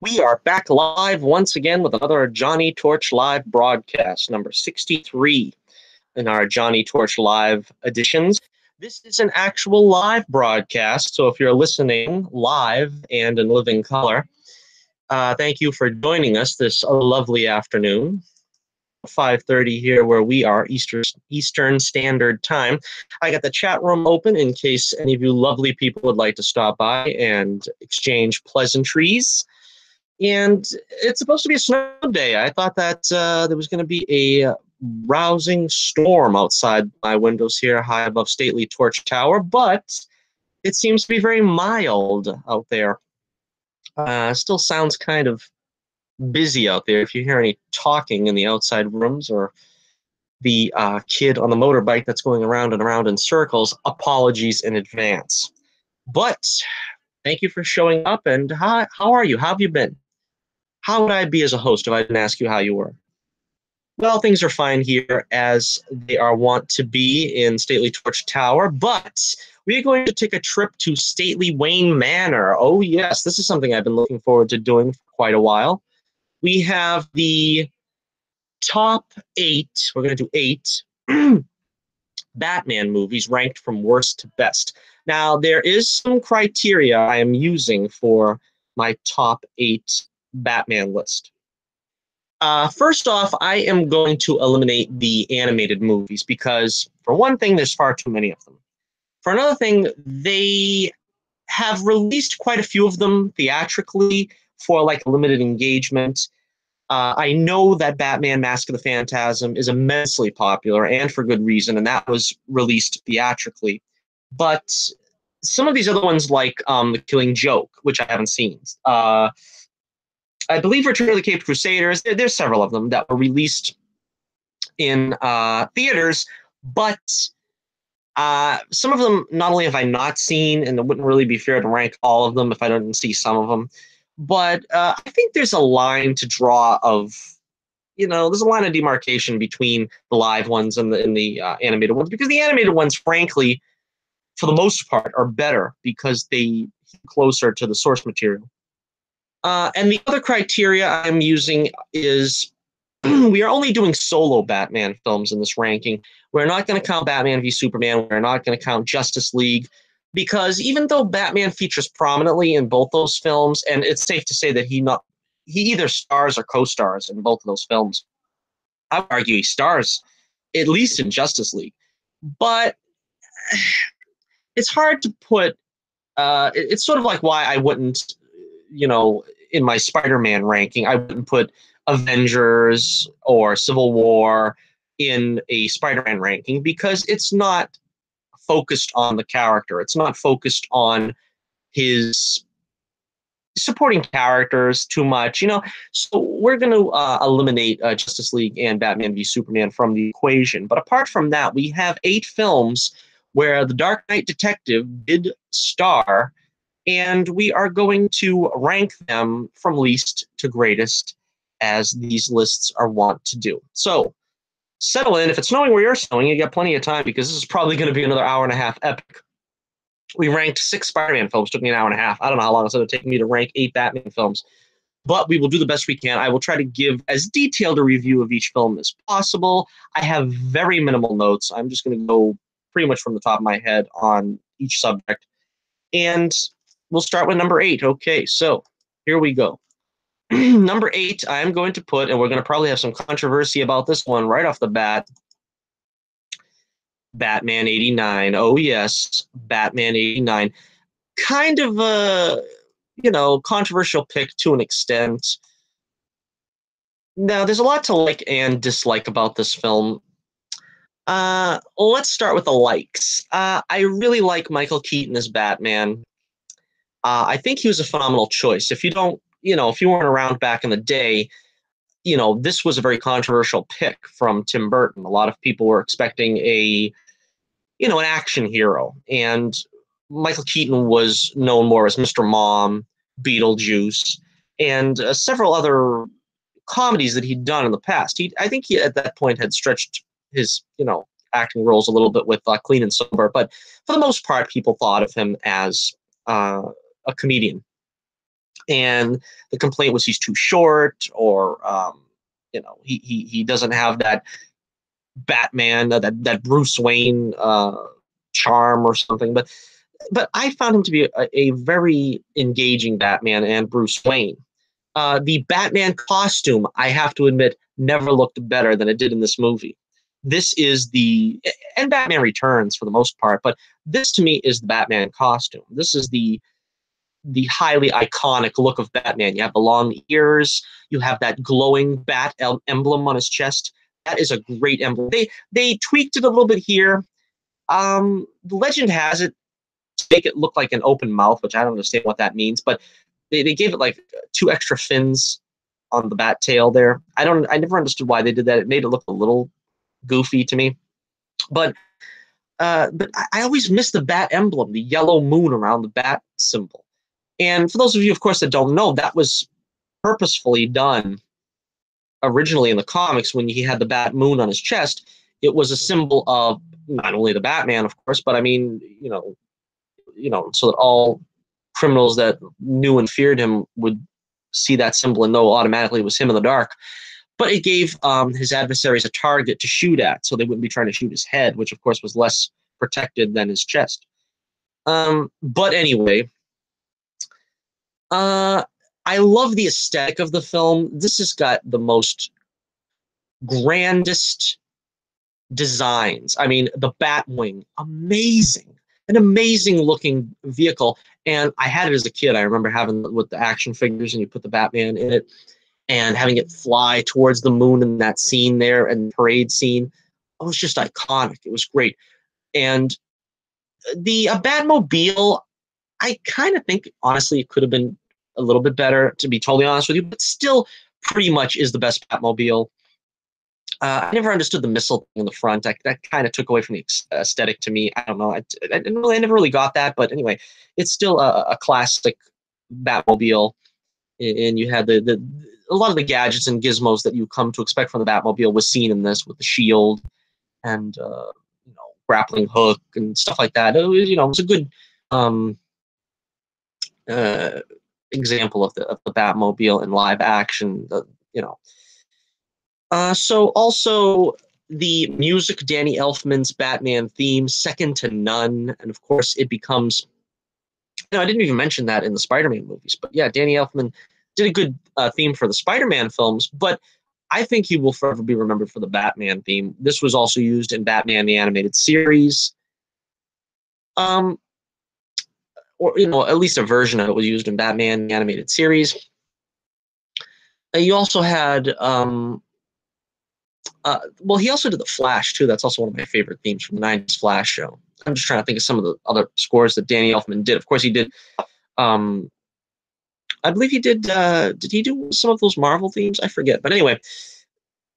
We are back live once again with another Johnnie Torch live broadcast, number 63 in our Johnnie Torch live editions. This is an actual live broadcast, so if you're listening live and in living color, thank you for joining us this lovely afternoon. 5:30 here where we are, Eastern Standard Time. I got the chat room open in case any of you lovely people would like to stop by and exchange pleasantries. And it's supposed to be a snow day. I thought that there was going to be a rousing storm outside my windows here high above stately Torch Tower, but it seems to be very mild out there. Still sounds kind of busy out there. If you hear any talking in the outside rooms or the kid on the motorbike that's going around and around in circles, apologies in advance. But thank you for showing up, and how are you? How have you been? How would I be as a host if I didn't ask you how you were? Well, things are fine here as they are wont to be in stately Torch Tower, but we are going to take a trip to stately Wayne Manor. Oh, yes, this is something I've been looking forward to doing for quite a while. We have the top 8, we're going to do 8 Batman movies ranked from worst to best. Now, there is some criteria I am using for my top 8 Batman list. First off, I am going to eliminate the animated movies because, for one thing, there's far too many of them. For another thing, they have released quite a few of them theatrically for like limited engagement. I know that Batman Mask of the Phantasm is immensely popular and for good reason, and that was released theatrically. But some of these other ones, like The Killing Joke, which I haven't seen, I believe Return of the Caped Crusaders, there's several of them that were released in theaters, but some of them not only have I not seen, and it wouldn't really be fair to rank all of them if I didn't see some of them, but I think there's a line to draw of, there's a line of demarcation between the live ones and the animated ones, because the animated ones, frankly, for the most part, are better because they keep closer to the source material. And the other criteria I'm using is we are only doing solo Batman films in this ranking. We're not going to count Batman v Superman. We're not going to count Justice League, because even though Batman features prominently in both those films, and it's safe to say that he either stars or co-stars in both of those films. I would argue he stars, at least in Justice League. But it's hard to put. It's sort of like why I wouldn't, in my Spider-Man ranking, I wouldn't put Avengers or Civil War in a Spider-Man ranking, because it's not focused on the character. It's not focused on his supporting characters too much, So we're going to eliminate Justice League and Batman v Superman from the equation. But apart from that, we have 8 films where the Dark Knight Detective did star, and we are going to rank them from least to greatest, as these lists are wont to do. So settle in. If it's snowing where you're snowing, you got plenty of time, because this is probably going to be another hour and a half epic. We ranked 6 Spider-Man films. It took me an hour and a half. I don't know how long it's going to take me to rank 8 Batman films, but we will do the best we can. I will try to give as detailed a review of each film as possible. I have very minimal notes. I'm just going to go pretty much from the top of my head on each subject. And we'll start with number 8. Okay, so here we go. Number 8, I'm going to put, and we're going to probably have some controversy about this one right off the bat, Batman 89. Oh, yes, Batman 89. Kind of a, controversial pick to an extent. Now, there's a lot to like and dislike about this film. Let's start with the likes. I really like Michael Keaton as Batman. I think he was a phenomenal choice. If you don't, if you weren't around back in the day, this was a very controversial pick from Tim Burton. A lot of people were expecting an action hero, and Michael Keaton was known more as Mr. Mom, Beetlejuice, and several other comedies that he'd done in the past. I think he at that point had stretched his, acting roles a little bit with Clean and Sober, but for the most part, people thought of him as a comedian. and the complaint was he's too short, or he doesn't have that Batman, that Bruce Wayne charm or something. But I found him to be a very engaging Batman and Bruce Wayne. The Batman costume, I have to admit, never looked better than it did in this movie. This is and Batman Returns for the most part, but this to me is the Batman costume. This is the highly iconic look of Batman. You have the long ears, you have that glowing bat emblem on his chest. That is a great emblem. They tweaked it a little bit here. The legend has it to make it look like an open mouth, which I don't understand what that means, but they gave it like 2 extra fins on the bat tail there. I never understood why they did that. It made it look a little goofy to me. But I always miss the bat emblem, the yellow moon around the bat symbol. And for those of you, of course, that don't know, that was purposefully done originally in the comics when he had the bat moon on his chest. It was a symbol of not only the Batman, of course, but I mean, so that all criminals that knew and feared him would see that symbol and know automatically it was him in the dark. But it gave his adversaries a target to shoot at, so they wouldn't be trying to shoot his head, which of course was less protected than his chest. But anyway, I love the aesthetic of the film. This has got the most grandest designs. I mean, the Batwing, amazing. An amazing looking vehicle. And I had it as a kid. I remember having it with the action figures, and you put the Batman in it and having it fly towards the moon in that scene there and parade scene. It was just iconic. It was great. And the Batmobile, I kind of think, honestly, it could have been a little bit better, to be totally honest with you, but still pretty much is the best Batmobile. I never understood the missile thing in the front. That kind of took away from the aesthetic to me. I don't know. I never really got that. But anyway, it's still a classic Batmobile. And you had a lot of the gadgets and gizmos that you come to expect from the Batmobile was seen in this, with the shield and grappling hook and stuff like that. It was a good example of the Batmobile in live action. So also the music, Danny Elfman's Batman theme, second to none. And of course it becomes, I didn't even mention that in the Spider-Man movies, but yeah, Danny Elfman did a good theme for the Spider-Man films, but I think he will forever be remembered for the Batman theme. This was also used in Batman the Animated Series. Or, at least a version of it was used in Batman the Animated Series. You also had well, he also did the Flash too. That's also one of my favorite themes from the '90s Flash show. I'm just trying to think of some of the other scores that Danny Elfman did. Of course, he did. I believe he did. Did he do some of those Marvel themes? I forget. But anyway,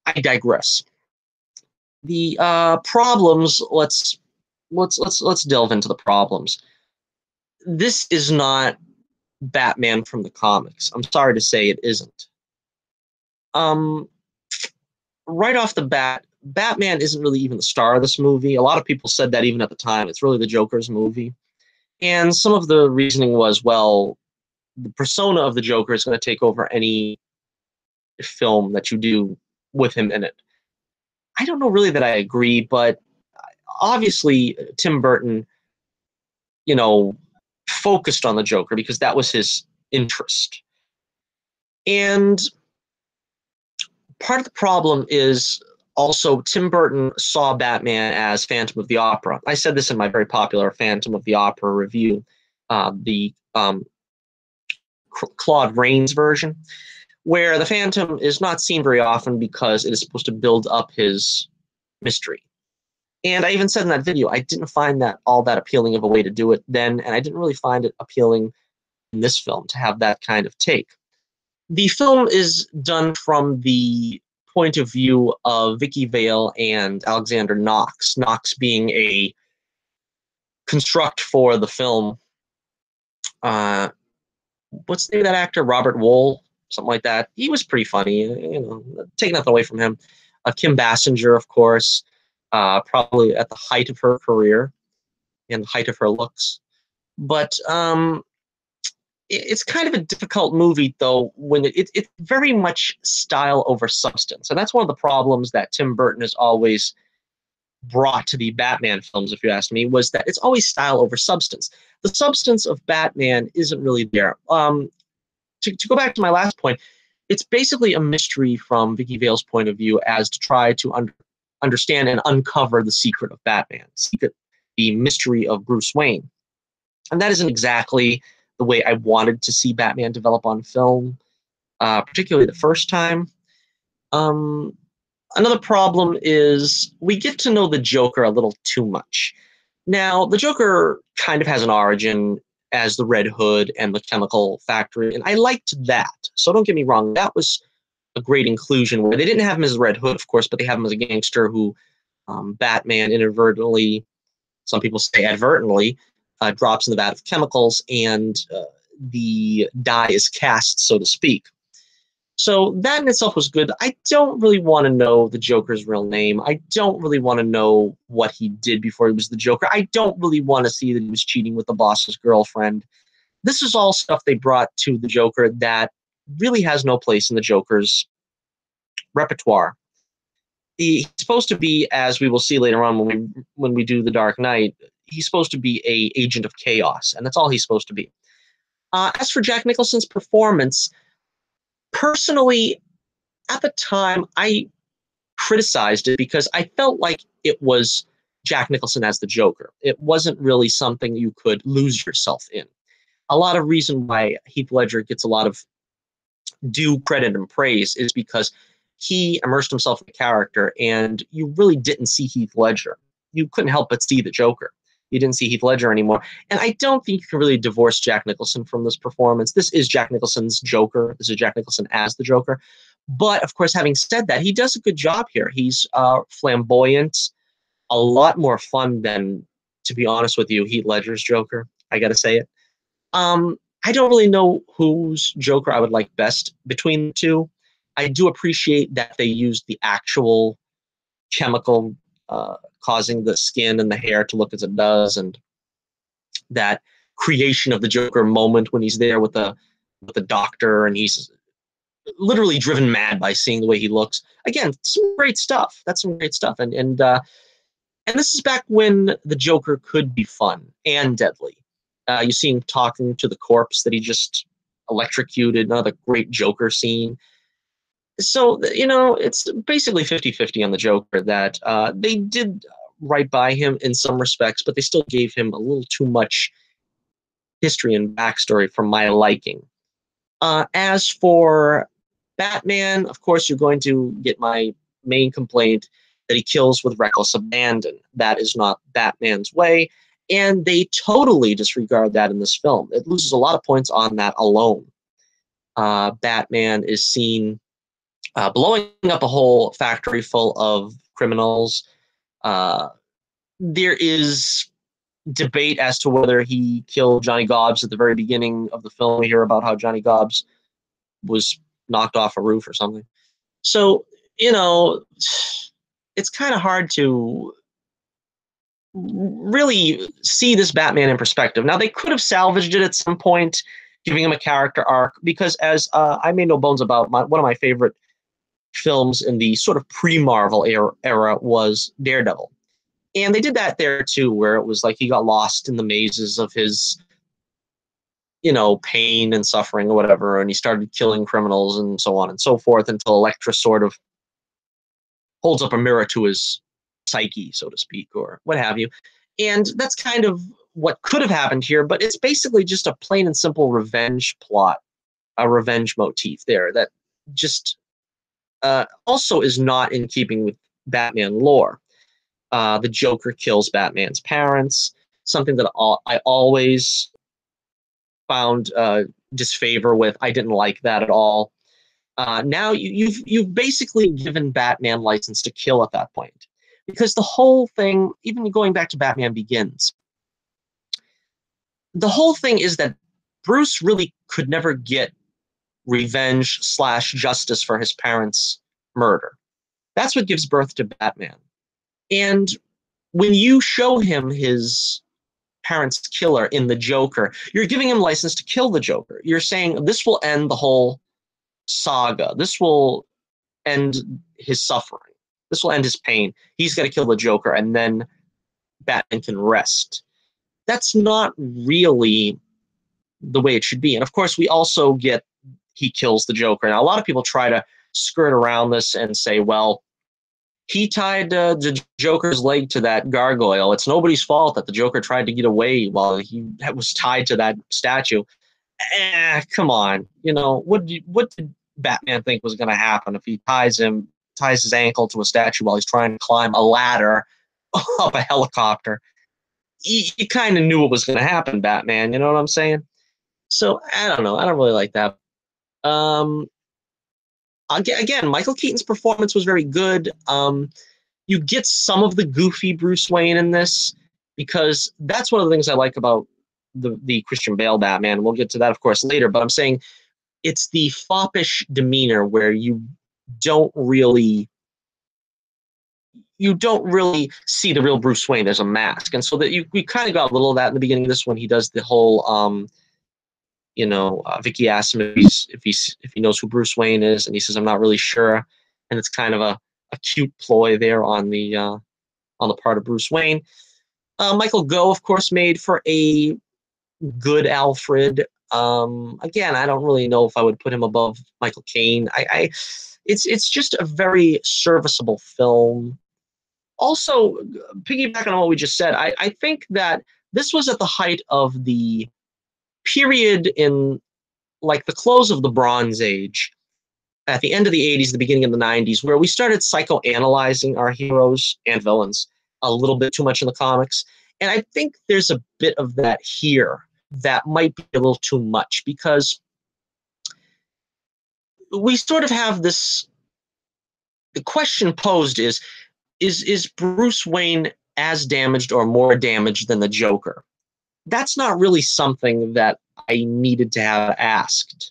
I digress. The problems. Let's delve into the problems. This is not Batman from the comics. I'm sorry to say it isn't. Right off the bat, Batman isn't really even the star of this movie. A lot of people said that even at the time. It's really the Joker's movie. And some of the reasoning was, well, the persona of the Joker is going to take over any film that you do with him in it. I don't know really that I agree, but obviously Tim Burton, focused on the Joker because that was his interest. And part of the problem is also Tim Burton saw Batman as Phantom of the Opera. I said this in my very popular Phantom of the Opera review, the Claude Rains version, where the Phantom is not seen very often because it is supposed to build up his mystery. And I even said in that video, I didn't find that all that appealing of a way to do it then, and I didn't really find it appealing in this film to have that kind of take. The film is done from the point of view of Vicky Vale and Alexander Knox, Knox being a construct for the film. What's the name of that actor? Robert Wool, something like that. He was pretty funny, taking nothing away from him. Kim Basinger, of course, probably at the height of her career and the height of her looks. But It's kind of a difficult movie, though, when it's very much style over substance. And that's one of the problems that Tim Burton has always brought to the Batman films, if you ask me, was that it's always style over substance. The substance of Batman isn't really there. To go back to my last point, it's basically a mystery from Vicky Vale's point of view as to try to understand and uncover the secret of Batman, the mystery of Bruce Wayne. And that isn't exactly the way I wanted to see Batman develop on film, particularly the first time. Um, Another problem is we get to know the Joker a little too much. Now, the Joker kind of has an origin as the Red Hood and the chemical factory, and I liked that. So don't get me wrong, that was a great inclusion where they didn't have him as the Red Hood, of course, but they have him as a gangster who Batman inadvertently, some people say advertently, drops in the vat of chemicals, and the die is cast, so to speak. So that in itself was good. I don't really want to know the Joker's real name. I don't really want to know what he did before he was the Joker. I don't really want to see that he was cheating with the boss's girlfriend. This is all stuff they brought to the Joker that really has no place in the Joker's repertoire. He's supposed to be, as we will see later on when we do the Dark Knight, he's supposed to be a agent of chaos, and that's all he's supposed to be. As for Jack Nicholson's performance, personally, at the time, I criticized it because I felt like it was Jack Nicholson as the Joker. It wasn't really something you could lose yourself in. A lot of reason why Heath Ledger gets a lot of due credit and praise is because he immersed himself in the character, and you really didn't see Heath Ledger. You couldn't help but see the Joker. You didn't see Heath Ledger anymore. And I don't think you can really divorce Jack Nicholson from this performance. This is Jack Nicholson's Joker. This is Jack Nicholson as the Joker. But, of course, having said that, he does a good job here. He's flamboyant, a lot more fun than, to be honest with you, Heath Ledger's Joker. I got to say it. I don't really know whose Joker I would like best between the two. I do appreciate that they used the actual chemical causing the skin and the hair to look as it does, and that creation of the Joker moment when he's there with the doctor and he's literally driven mad by seeing the way he looks. Again, some great stuff. That's some great stuff, and this is back when the Joker could be fun and deadly. You see him talking to the corpse that he just electrocuted, another great Joker scene. So, it's basically 50-50 on the Joker that they did right by him in some respects, but they still gave him a little too much history and backstory for my liking. As for Batman, of course, you're going to get my main complaint that he kills with reckless abandon. That is not Batman's way, and they totally disregard that in this film. It loses a lot of points on that alone. Batman is seen blowing up a whole factory full of criminals. There is debate as to whether he killed Johnny Gobbs at the very beginning of the film. We hear about how Johnny Gobbs was knocked off a roof or something. So, it's kind of hard to really see this Batman in perspective. Now, they could have salvaged it at some point, giving him a character arc, because as I made no bones about, one of my favorite films in the sort of pre-Marvel era was Daredevil. And they did that there too, where it was like he got lost in the mazes of his, pain and suffering or whatever, and he started killing criminals and so on and so forth until Elektra sort of holds up a mirror to his psyche, so to speak, or what have you. And that's kind of what could have happened here, but it's basically just a plain and simple revenge plot, a revenge motif there that just also is not in keeping with Batman lore. The Joker kills Batman's parents, something that I always found disfavor with. I didn't like that at all. Now you've basically given Batman license to kill at that point, because the whole thing, even going back to Batman Begins, the whole thing is that Bruce really could never get revenge / justice for his parents' murder. That's what gives birth to Batman. And when you show him his parent's killer in the Joker, you're giving him license to kill the Joker. You're saying this will end the whole saga. This will end his suffering. This will end his pain. He's got to kill the Joker, and then Batman can rest. That's not really the way it should be. And of course, we also get he kills the Joker. Now, a lot of people try to skirt around this and say, well, he tied the Joker's leg to that gargoyle. It's nobody's fault that the Joker tried to get away while he was tied to that statue. Come on. You know, what did Batman think was going to happen if he ties his ankle to a statue while he's trying to climb a ladder up a helicopter? You kind of knew what was going to happen, Batman. You know what I'm saying? So I don't know. I don't really like that. Um, Again, Michael Keaton's performance was very good. You get some of the goofy Bruce Wayne in this, because that's one of the things I like about the Christian Bale Batman. We'll get to that, of course, later. But I'm saying it's the foppish demeanor where you don't really see the real Bruce Wayne. There's a mask, and so that we kind of got a little of that in the beginning of this when he does the whole. Vicky asks him if he knows who Bruce Wayne is, and he says, "I'm not really sure," and it's kind of a cute ploy there on the part of Bruce Wayne. Michael Gough, of course, made for a good Alfred. Again, I don't really know if I would put him above Michael Caine. It's just a very serviceable film. Also, piggybacking on what we just said, I think that this was at the height of the period in like the close of the Bronze Age, at the end of the 80s, the beginning of the 90s, where we started psychoanalyzing our heroes and villains a little bit too much in the comics. And I think there's a bit of that here that might be a little too much, because we sort of have this, the question posed is Bruce Wayne as damaged or more damaged than the Joker? That's not really something that I needed to have asked.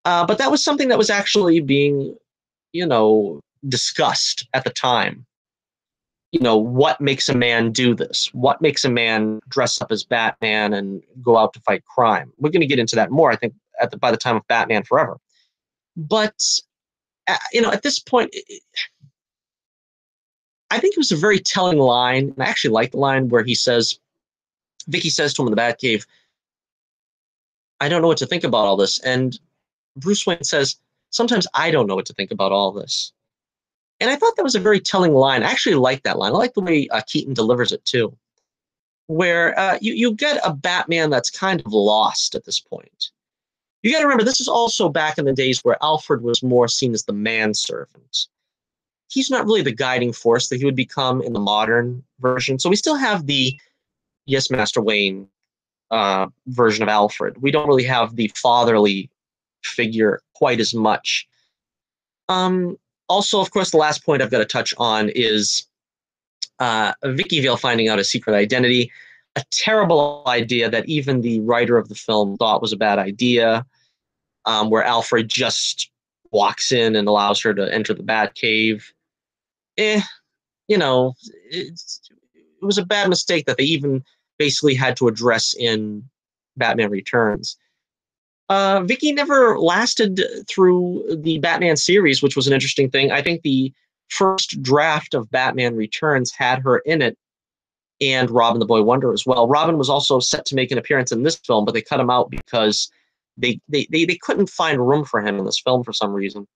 But that was something that was actually being, discussed at the time. What makes a man do this? What makes a man dress up as Batman and go out to fight crime? We're going to get into that more, I think, by the time of Batman Forever. But, at this point, I think it was a very telling line. And I actually like the line where Vicky says to him in the Batcave, "I don't know what to think about all this." And Bruce Wayne says, "Sometimes I don't know what to think about all this." And I thought that was a very telling line. I actually like that line. I like the way Keaton delivers it too, where you get a Batman that's kind of lost at this point. You got to remember, this is also back in the days where Alfred was more seen as the manservant. He's not really the guiding force that he would become in the modern version. So we still have the "Yes, Master Wayne" version of Alfred. We don't really have the fatherly figure quite as much. Also, of course, the last point I've got to touch on is Vicky Vale finding out his secret identity. A terrible idea that even the writer of the film thought was a bad idea, where Alfred just walks in and allows her to enter the Batcave. It was a bad mistake that they even basically had to address in Batman Returns. Vicky never lasted through the Batman series, which was an interesting thing. I think the first draft of Batman Returns had her in it, and Robin the Boy Wonder as well. Robin was also set to make an appearance in this film, but they cut him out because they couldn't find room for him in this film for some reason.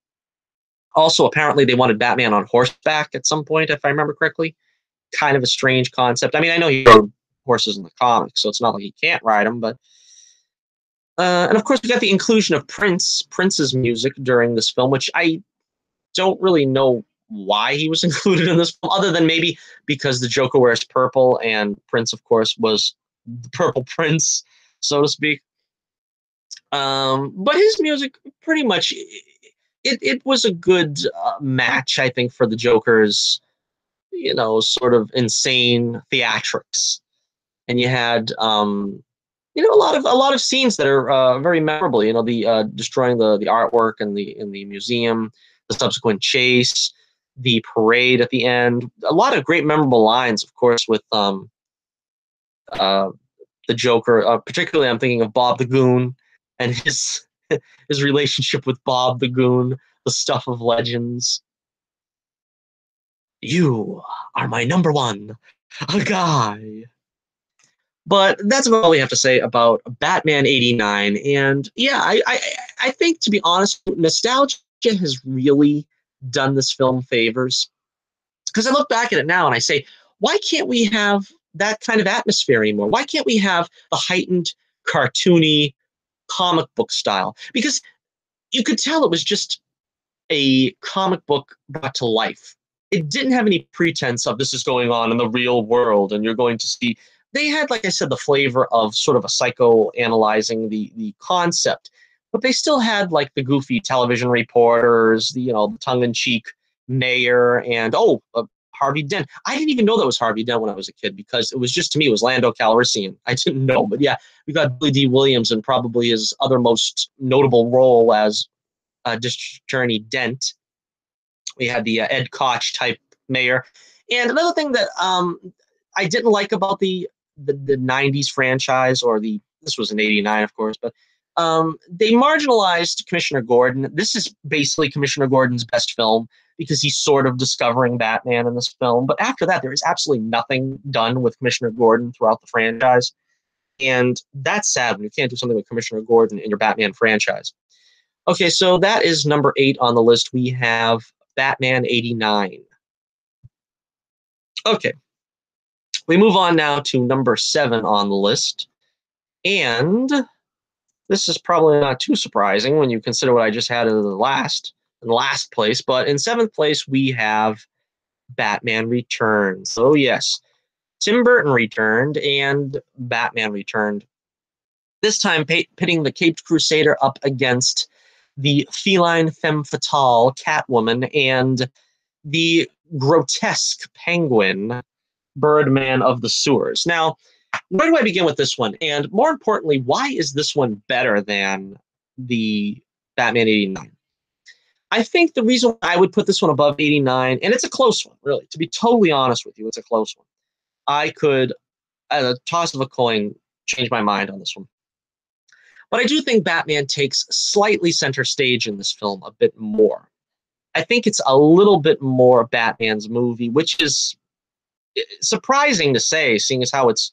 Also, apparently, they wanted Batman on horseback at some point, if I remember correctly. Kind of a strange concept. I mean, I know he rode horses in the comics, so it's not like he can't ride them, but and of course, we got the inclusion of Prince's music during this film, which I don't really know why he was included in this film, other than maybe because the Joker wears purple, and Prince, of course, was the Purple Prince, so to speak. But his music, pretty much, it was a good match, I think, for the Joker's, sort of insane theatrics, and you had a lot of scenes that are very memorable. The destroying the artwork in the museum, the subsequent chase, the parade at the end. A lot of great memorable lines, of course, with the Joker. Particularly, I'm thinking of Bob the Goon and his his relationship with Bob the Goon, the stuff of legends. You are my number one, a guy. But that's about all we have to say about Batman '89. And yeah, I think, to be honest, nostalgia has really done this film favors. Because I look back at it now and I say, why can't we have that kind of atmosphere anymore? Why can't we have the heightened, cartoony comic book style? Because you could tell it was just a comic book brought to life. It didn't have any pretense of this is going on in the real world and you're going to see. They had, like I said, the flavor of sort of a psychoanalyzing the concept, but they still had like the goofy television reporters, the tongue-in-cheek mayor, and Harvey Dent. I didn't even know that was Harvey Dent when I was a kid because it was just, to me, it was Lando Calrissian. I didn't know, but yeah, we got Billy D. Williams and probably his other most notable role as District Attorney Dent. We had the Ed Koch type mayor. And another thing that I didn't like about the '90s franchise, this was in '89, of course, but they marginalized Commissioner Gordon. This is basically Commissioner Gordon's best film because he's sort of discovering Batman in this film. But after that, there is absolutely nothing done with Commissioner Gordon throughout the franchise. And that's sad when you can't do something with Commissioner Gordon in your Batman franchise. Okay, so that is number 8 on the list. We have Batman '89. Okay, we move on now to number 7 on the list. And this is probably not too surprising when you consider what I just had in the last place. But in 7th place, we have Batman Returns. So yes, Tim Burton returned and Batman returned. This time pitting the Caped Crusader up against the feline femme fatale Catwoman and the grotesque penguin Birdman of the Sewers. Now, where do I begin with this one? And more importantly, why is this one better than the Batman '89? I think the reason I would put this one above '89, and it's a close one, really, to be totally honest with you, it's a close one. I could, at a toss of a coin, change my mind on this one. But I do think Batman takes slightly center stage in this film a bit more. I think it's a little bit more Batman's movie, which is surprising to say, seeing as how it's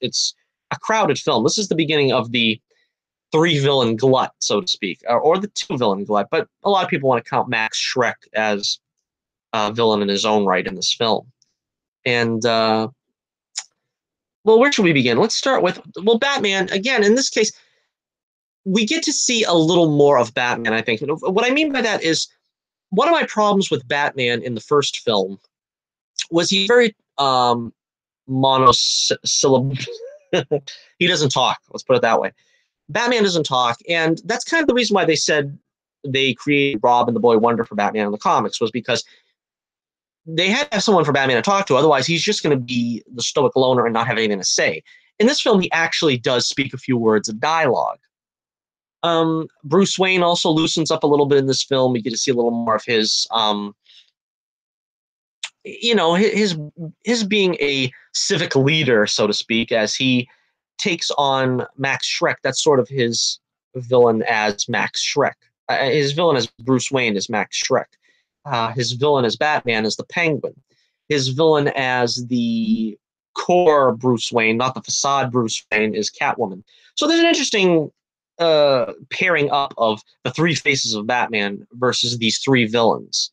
a crowded film. This is the beginning of the 3-villain glut, so to speak, or the 2-villain glut. But a lot of people want to count Max Schreck as a villain in his own right in this film. And well, where should we begin? Let's start with Batman. Again, in this case, we get to see a little more of Batman, I think. What I mean by that is one of my problems with Batman in the first film was he's very monosyllable. He doesn't talk. Let's put it that way. Batman doesn't talk, and that's kind of the reason why they said they created Robin the Boy Wonder for Batman in the comics, was because they had to have someone for Batman to talk to. Otherwise, he's just going to be the stoic loner and not have anything to say. In this film, he actually does speak a few words of dialogue. Bruce Wayne also loosens up a little bit in this film. We get to see a little more of his, his being a civic leader, so to speak, as he takes on Max Schreck. That's sort of his villain as Max Schreck. His villain as Bruce Wayne is Max Schreck. His villain as Batman is the Penguin. His villain as the core Bruce Wayne, not the facade Bruce Wayne, is Catwoman. So there's an interesting pairing up of the 3 faces of Batman versus these 3 villains.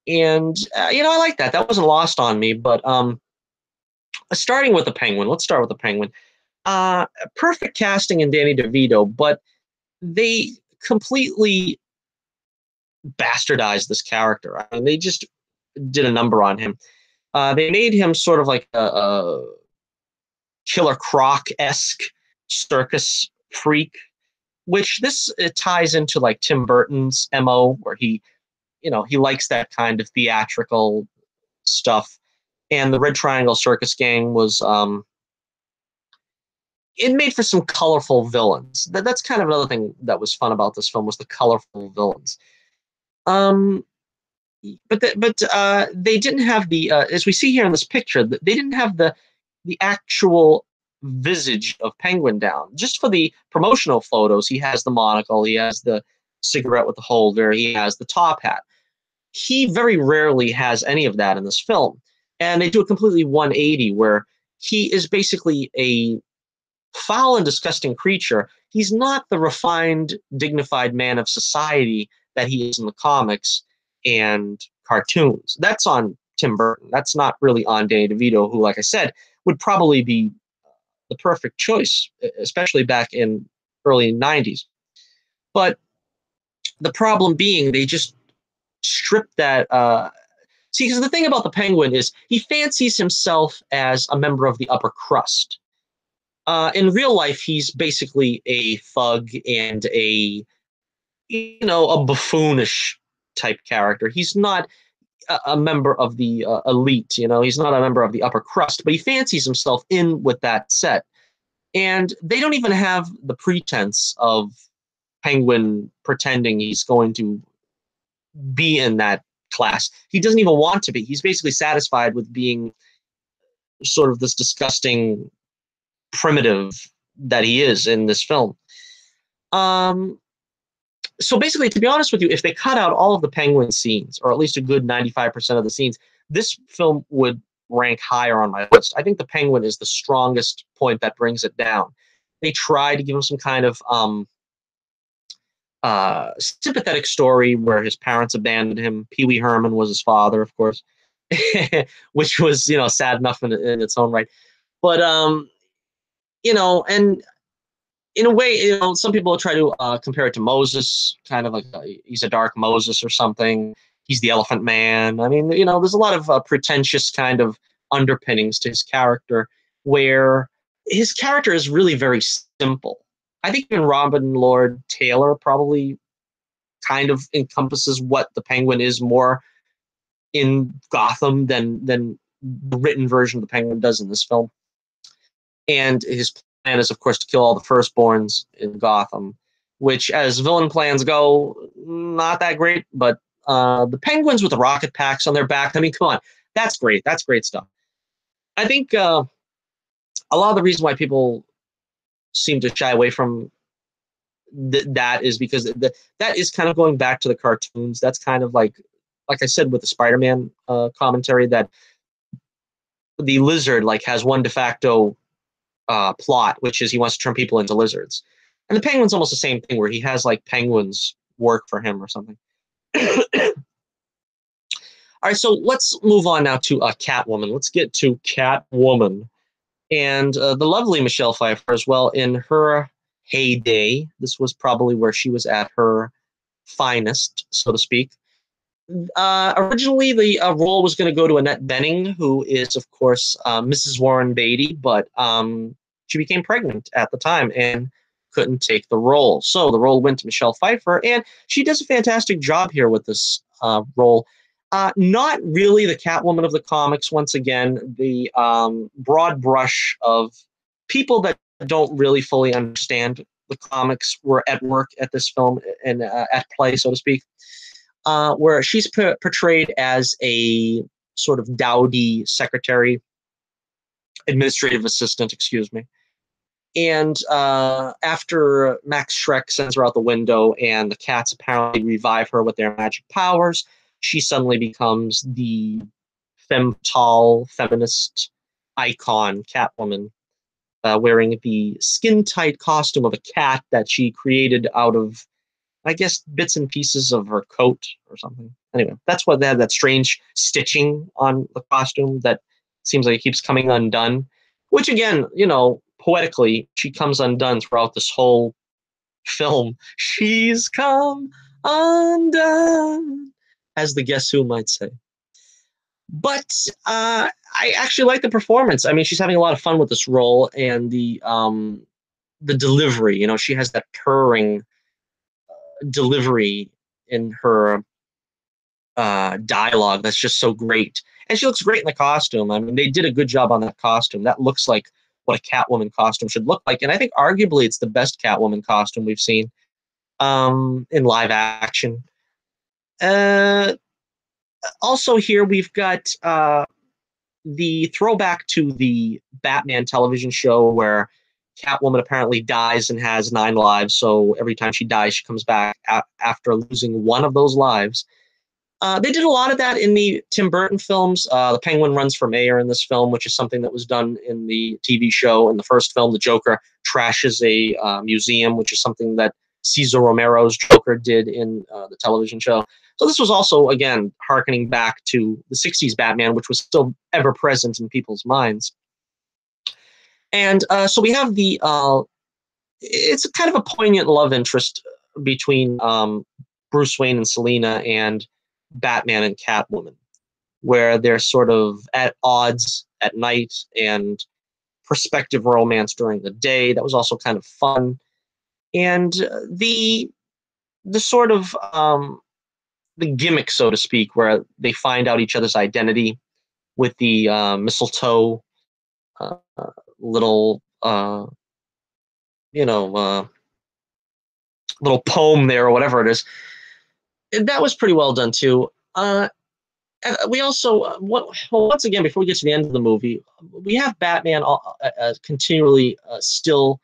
And, I like that. That wasn't lost on me. But starting with the Penguin, let's start with the Penguin. Perfect casting in Danny DeVito, but they completely bastardized this character. I mean, they just did a number on him. They made him sort of like a Killer Croc-esque circus freak, which it ties into like Tim Burton's MO, where he likes that kind of theatrical stuff. And the Red Triangle Circus Gang was it made for some colorful villains. That's kind of another thing that was fun about this film, was the colorful villains. But they didn't have the as we see here in this picture, they didn't have the actual visage of Penguin down. Just for the promotional photos, he has the monocle, he has the cigarette with the holder, he has the top hat. He very rarely has any of that in this film. And they do a completely 180 where he is basically a foul and disgusting creature. He's not the refined, dignified man of society that he is in the comics and cartoons. That's on Tim Burton. That's not really on Danny DeVito, who, like I said, would probably be the perfect choice, especially back in early 90s. But the problem being, they just stripped that. See, because the thing about the Penguin is he fancies himself as a member of the upper crust. In real life, he's basically a thug and a buffoonish type character. He's not a member of the elite. He's not a member of the upper crust, but he fancies himself in with that set. And they don't even have the pretense of Penguin pretending he's going to be in that class. He doesn't even want to be. He's basically satisfied with being sort of this disgusting primitive that he is in this film. So basically, to be honest with you, if they cut out all of the Penguin scenes, or at least a good 95% of the scenes, this film would rank higher on my list. I think the Penguin is the strongest point that brings it down. They tried to give him some kind of sympathetic story where his parents abandoned him. Pee Wee Herman was his father, of course, which was sad enough in its own right. But and in a way, some people try to compare it to Moses, kind of like he's a dark Moses or something. He's the Elephant Man. I mean, there's a lot of pretentious kind of underpinnings to his character, where his character is really very simple. I think even Robin Lord Taylor probably kind of encompasses what the Penguin is more in Gotham than the written version of the Penguin does in this film. And his plan is, of course, to kill all the firstborns in Gotham, which, as villain plans go, not that great. But the Penguins with the rocket packs on their back, I mean, come on, that's great. That's great stuff. I think a lot of the reason why people seem to shy away from that is because that is kind of going back to the cartoons. That's kind of like I said with the Spider-Man commentary, that the lizard has one de facto plot, which is he wants to turn people into lizards. And the Penguin's almost the same thing, where he has penguins work for him or something. All right, so let's move on now to Catwoman. Let's get to Catwoman. And the lovely Michelle Pfeiffer as well, in her heyday. This was probably where she was at her finest, so to speak. Originally, the role was going to go to Annette Bening, who is, of course, Mrs. Warren Beatty, but she became pregnant at the time and couldn't take the role. So the role went to Michelle Pfeiffer, and she does a fantastic job here with this role. Not really the Catwoman of the comics, once again. The broad brush of people that don't really fully understand the comics were at work at this film and at play, so to speak. Where she's portrayed as a sort of dowdy secretary, administrative assistant, excuse me. And after Max Schreck sends her out the window and the cats apparently revive her with their magic powers, she suddenly becomes the femme fatale, feminist icon, Catwoman, wearing the skin-tight costume of a cat that she created out of, I guess, bits and pieces of her coat or something. Anyway, that's why they had that strange stitching on the costume that seems like it keeps coming undone, which again, poetically, she comes undone throughout this whole film. She's come undone, as the Guess Who might say. But I actually like the performance. I mean, she's having a lot of fun with this role, and the delivery. She has that purring delivery in her dialogue that's just so great. And she looks great in the costume. I mean, they did a good job on that costume. That looks like what a Catwoman costume should look like. And I think arguably it's the best Catwoman costume we've seen in live action. Also here we've got the throwback to the Batman television show where Catwoman apparently dies and has 9 lives. So every time she dies, she comes back after losing one of those lives. They did a lot of that in the Tim Burton films. The Penguin runs for mayor in this film, which is something that was done in the TV show. In the first film, the Joker trashes a museum, which is something that Cesar Romero's Joker did in the television show. So this was also, again, harkening back to the 60s Batman, which was still ever present in people's minds. And so we have it's kind of a poignant love interest between Bruce Wayne and Selina and Batman and Catwoman, where they're sort of at odds at night and perspective romance during the day. That was also kind of fun. And the sort of the gimmick, so to speak, where they find out each other's identity with the mistletoe uh, little you know little poem there or whatever it is. And that was pretty well done too. And we also, once again, before we get to the end of the movie, we have Batman continually still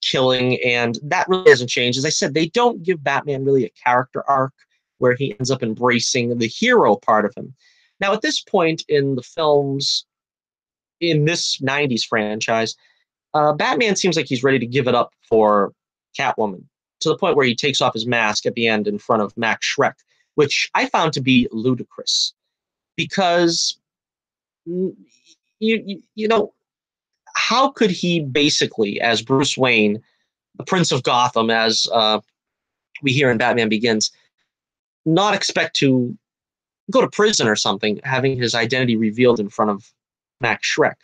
killing, and that really hasn't changed. As I said, they don't give Batman really a character arc where he ends up embracing the hero part of him. Now, at this point in the films, in this 90s franchise, Batman seems like he's ready to give it up for Catwoman, to the point where he takes off his mask at the end in front of Max Schreck, which I found to be ludicrous because you know, how could he basically, as Bruce Wayne, the Prince of Gotham, as we hear in Batman Begins, not expect to go to prison or something, having his identity revealed in front of Max Schreck?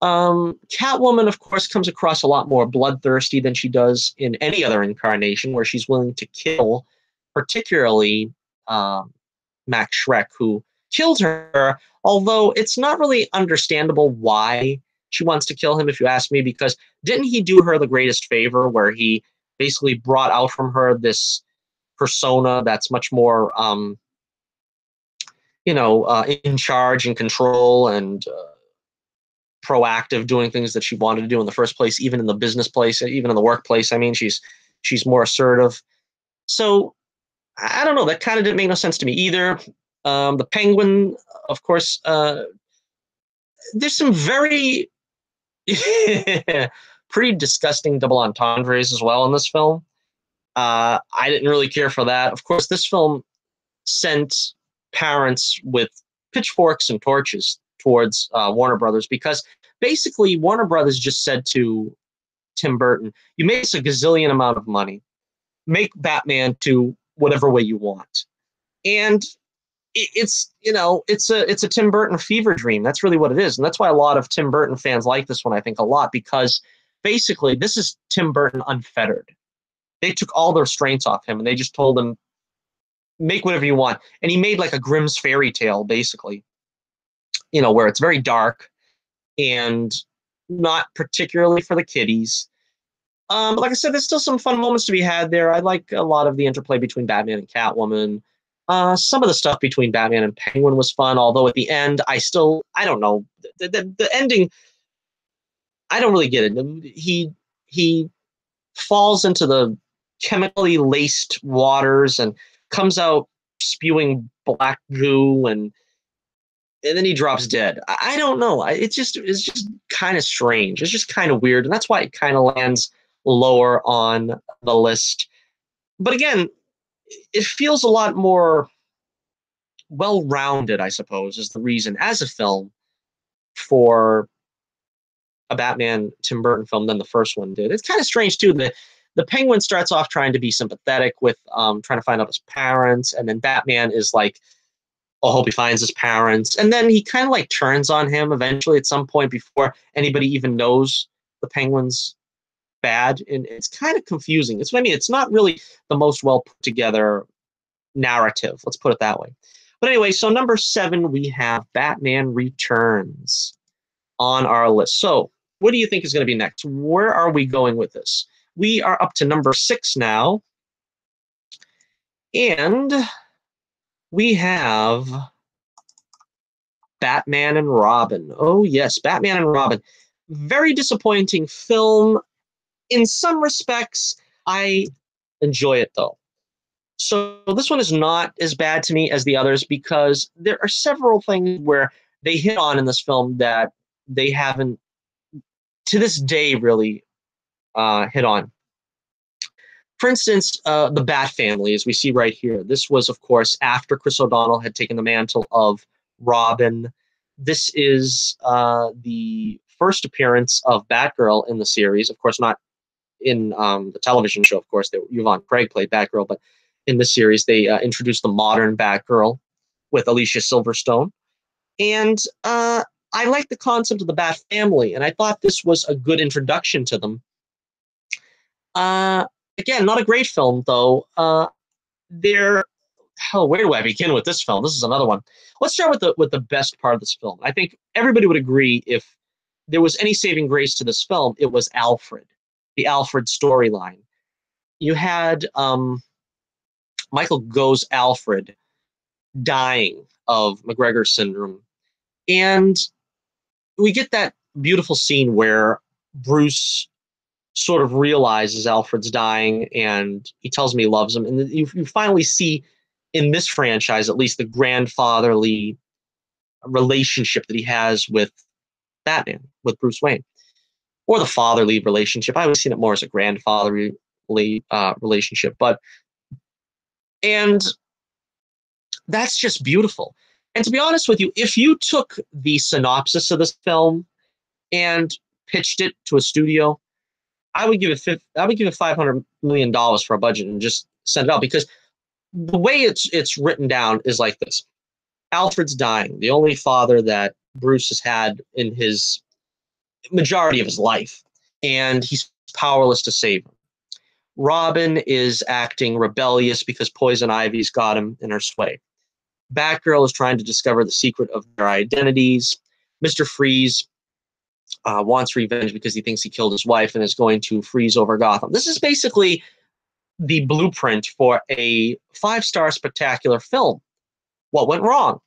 Catwoman, of course, comes across a lot more bloodthirsty than she does in any other incarnation, where she's willing to kill, particularly Max Schreck, who killed her, although it's not really understandable why she wants to kill him, if you ask me, because didn't he do her the greatest favor where he basically brought out from her this persona that's much more, in charge and control and proactive, doing things that she wanted to do in the first place, even in the business place, even in the workplace. I mean, she's more assertive. So I don't know. That kind of didn't make no sense to me either. The Penguin, of course, there's some very pretty disgusting double entendres as well in this film. I didn't really care for that. Of course, this film sent parents with pitchforks and torches towards Warner Brothers, because basically Warner Brothers just said to Tim Burton, "You made us a gazillion amount of money. Make Batman to whatever way you want." And it's a Tim Burton fever dream. That's really what it is, and that's why a lot of Tim Burton fans like this one, I think, a lot, because basically this is Tim Burton unfettered. They took all the restraints off him and they just told him, make whatever you want. And he made like a Grimm's fairy tale, basically, where it's very dark and not particularly for the kiddies. But like I said, there's still some fun moments to be had there. I like a lot of the interplay between Batman and Catwoman. Some of the stuff between Batman and Penguin was fun, although at the end, I don't know. The ending, I don't really get it. He falls into the chemically laced waters and comes out spewing black goo, and then he drops dead. I don't know. It's just kind of strange. It's just kind of weird, and that's why it kind of lands lower on the list. But again, it feels a lot more well-rounded, I suppose, is the reason, as a film, for a Batman Tim Burton film than the first one did. It's kind of strange too. The Penguin starts off trying to be sympathetic with trying to find out his parents, and then Batman is like, "Oh, I hope he finds his parents," and then he kind of like turns on him eventually at some point before anybody even knows the Penguin's bad, and it's kind of confusing. It's what I mean. It's not really the most well put together narrative. Let's put it that way. But anyway, so number 7, we have Batman Returns on our list. So what do you think is going to be next? Where are we going with this? We are up to number 6 now. And we have Batman and Robin. Oh, yes, Batman and Robin. Very disappointing film. In some respects, I enjoy it, though. So this one is not as bad to me as the others because there are several things where they hit on in this film that they haven't, to this day, really hit on. For instance, the Bat family, as we see right here. This was, of course, after Chris O'Donnell had taken the mantle of Robin. This is the first appearance of Batgirl in the series. Of course, not in the television show, of course. Yvonne Craig played Batgirl, but in the series, they introduced the modern Batgirl with Alicia Silverstone. And I like the concept of the Bat family, and I thought this was a good introduction to them. Uh, Again, not a great film, though. There, hell, where do I begin with this film? This is another one. Let's start with the best part of this film. I think everybody would agree if there was any saving grace to this film, it was Alfred, the Alfred storyline. You had Michael Gough's Alfred dying of McGregor syndrome, and we get that beautiful scene where Bruce sort of realizes Alfred's dying and he tells him he loves him. And you finally see in this franchise, at least, the grandfatherly relationship that he has with Batman, with Bruce Wayne, or the fatherly relationship. I would seen it more as a grandfatherly relationship, and that's just beautiful. And to be honest with you, if you took the synopsis of this film and pitched it to a studio, I would give it $500 million for a budget and just send it out, because the way it's written down is like this: Alfred's dying, the only father that Bruce has had in his majority of his life, and he's powerless to save him. Robin is acting rebellious because Poison Ivy's got him in her sway. Batgirl is trying to discover the secret of their identities. Mr. Freeze wants revenge because he thinks he killed his wife and is going to freeze over Gotham. This is basically the blueprint for a 5-star spectacular film. What went wrong?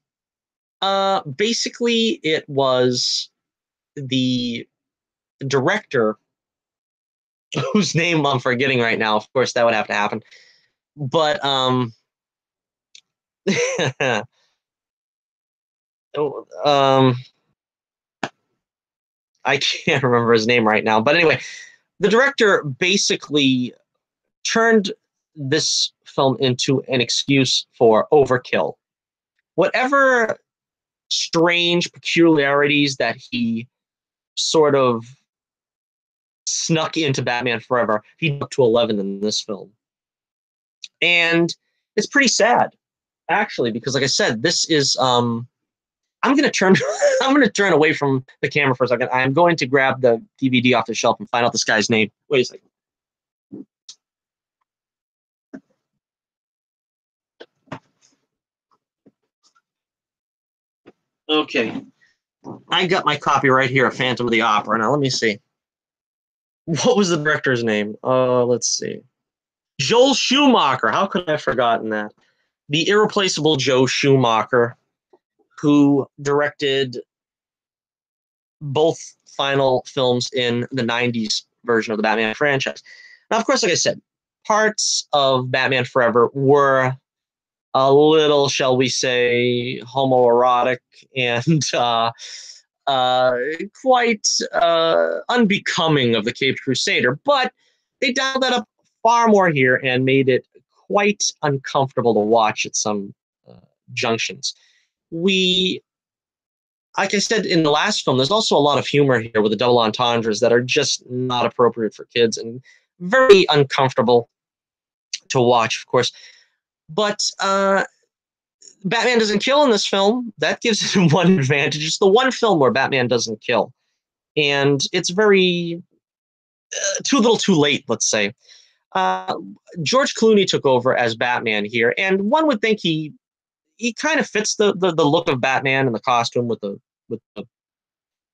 Basically, it was the director, whose name I'm forgetting right now. Of course, that would have to happen. But I can't remember his name right now. But anyway, the director basically turned this film into an excuse for overkill. Whatever strange peculiarities that he sort of snuck into Batman Forever, he up to 11 in this film. And it's pretty sad, actually, because like I said, this is I'm gonna turn I'm gonna turn away from the camera for a second. I'm going to grab the DVD off the shelf and find out this guy's name. Wait a second. Okay. I got my copy right here of Phantom of the Opera. Now let me see. What was the director's name? Let's see. Joel Schumacher. How could I have forgotten that? The irreplaceable Joe Schumacher, who directed both final films in the 90s version of the Batman franchise. Now, of course, like I said, parts of Batman Forever were a little, shall we say, homoerotic and quite unbecoming of the Caped Crusader, but they dialed that up far more here and made it quite uncomfortable to watch at some junctions. Like I said in the last film, there's also a lot of humor here with the double entendres that are just not appropriate for kids and very uncomfortable to watch, of course. But Batman doesn't kill in this film. That gives it one advantage. It's the one film where Batman doesn't kill. And it's very too little too late, let's say. George Clooney took over as Batman here, and one would think he kind of fits the look of Batman and the costume with the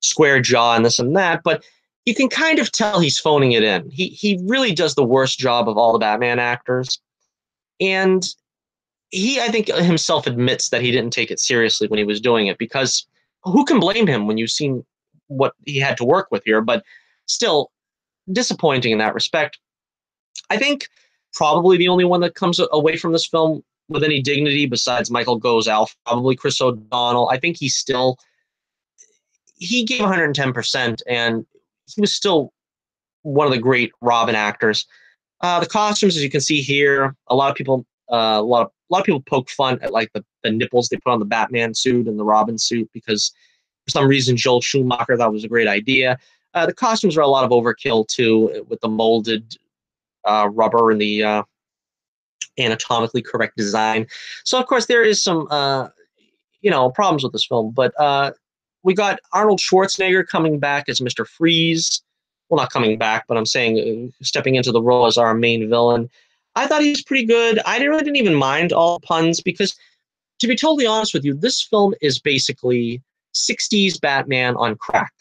square jaw and this and that, but you can kind of tell he's phoning it in. He really does the worst job of all the Batman actors. And he, I think, himself admits that he didn't take it seriously when he was doing it, because who can blame him when you've seen what he had to work with here? But still disappointing in that respect. I think probably the only one that comes away from this film with any dignity besides Michael Go's Alf, probably Chris O'Donnell. I think he gave 110%, and he was still one of the great Robin actors. The costumes, as you can see here, a lot of people poke fun at like the nipples they put on the Batman suit and the Robin suit because for some reason Joel Schumacher thought it was a great idea. The costumes are a lot of overkill too, with the molded rubber and the anatomically correct design. So of course there is some problems with this film, but we got Arnold Schwarzenegger coming back as Mr. Freeze. Well, not coming back, but I'm saying stepping into the role as our main villain. I thought he was pretty good. I really didn't even mind all the puns because, to be totally honest with you, this film is basically 60s Batman on crack.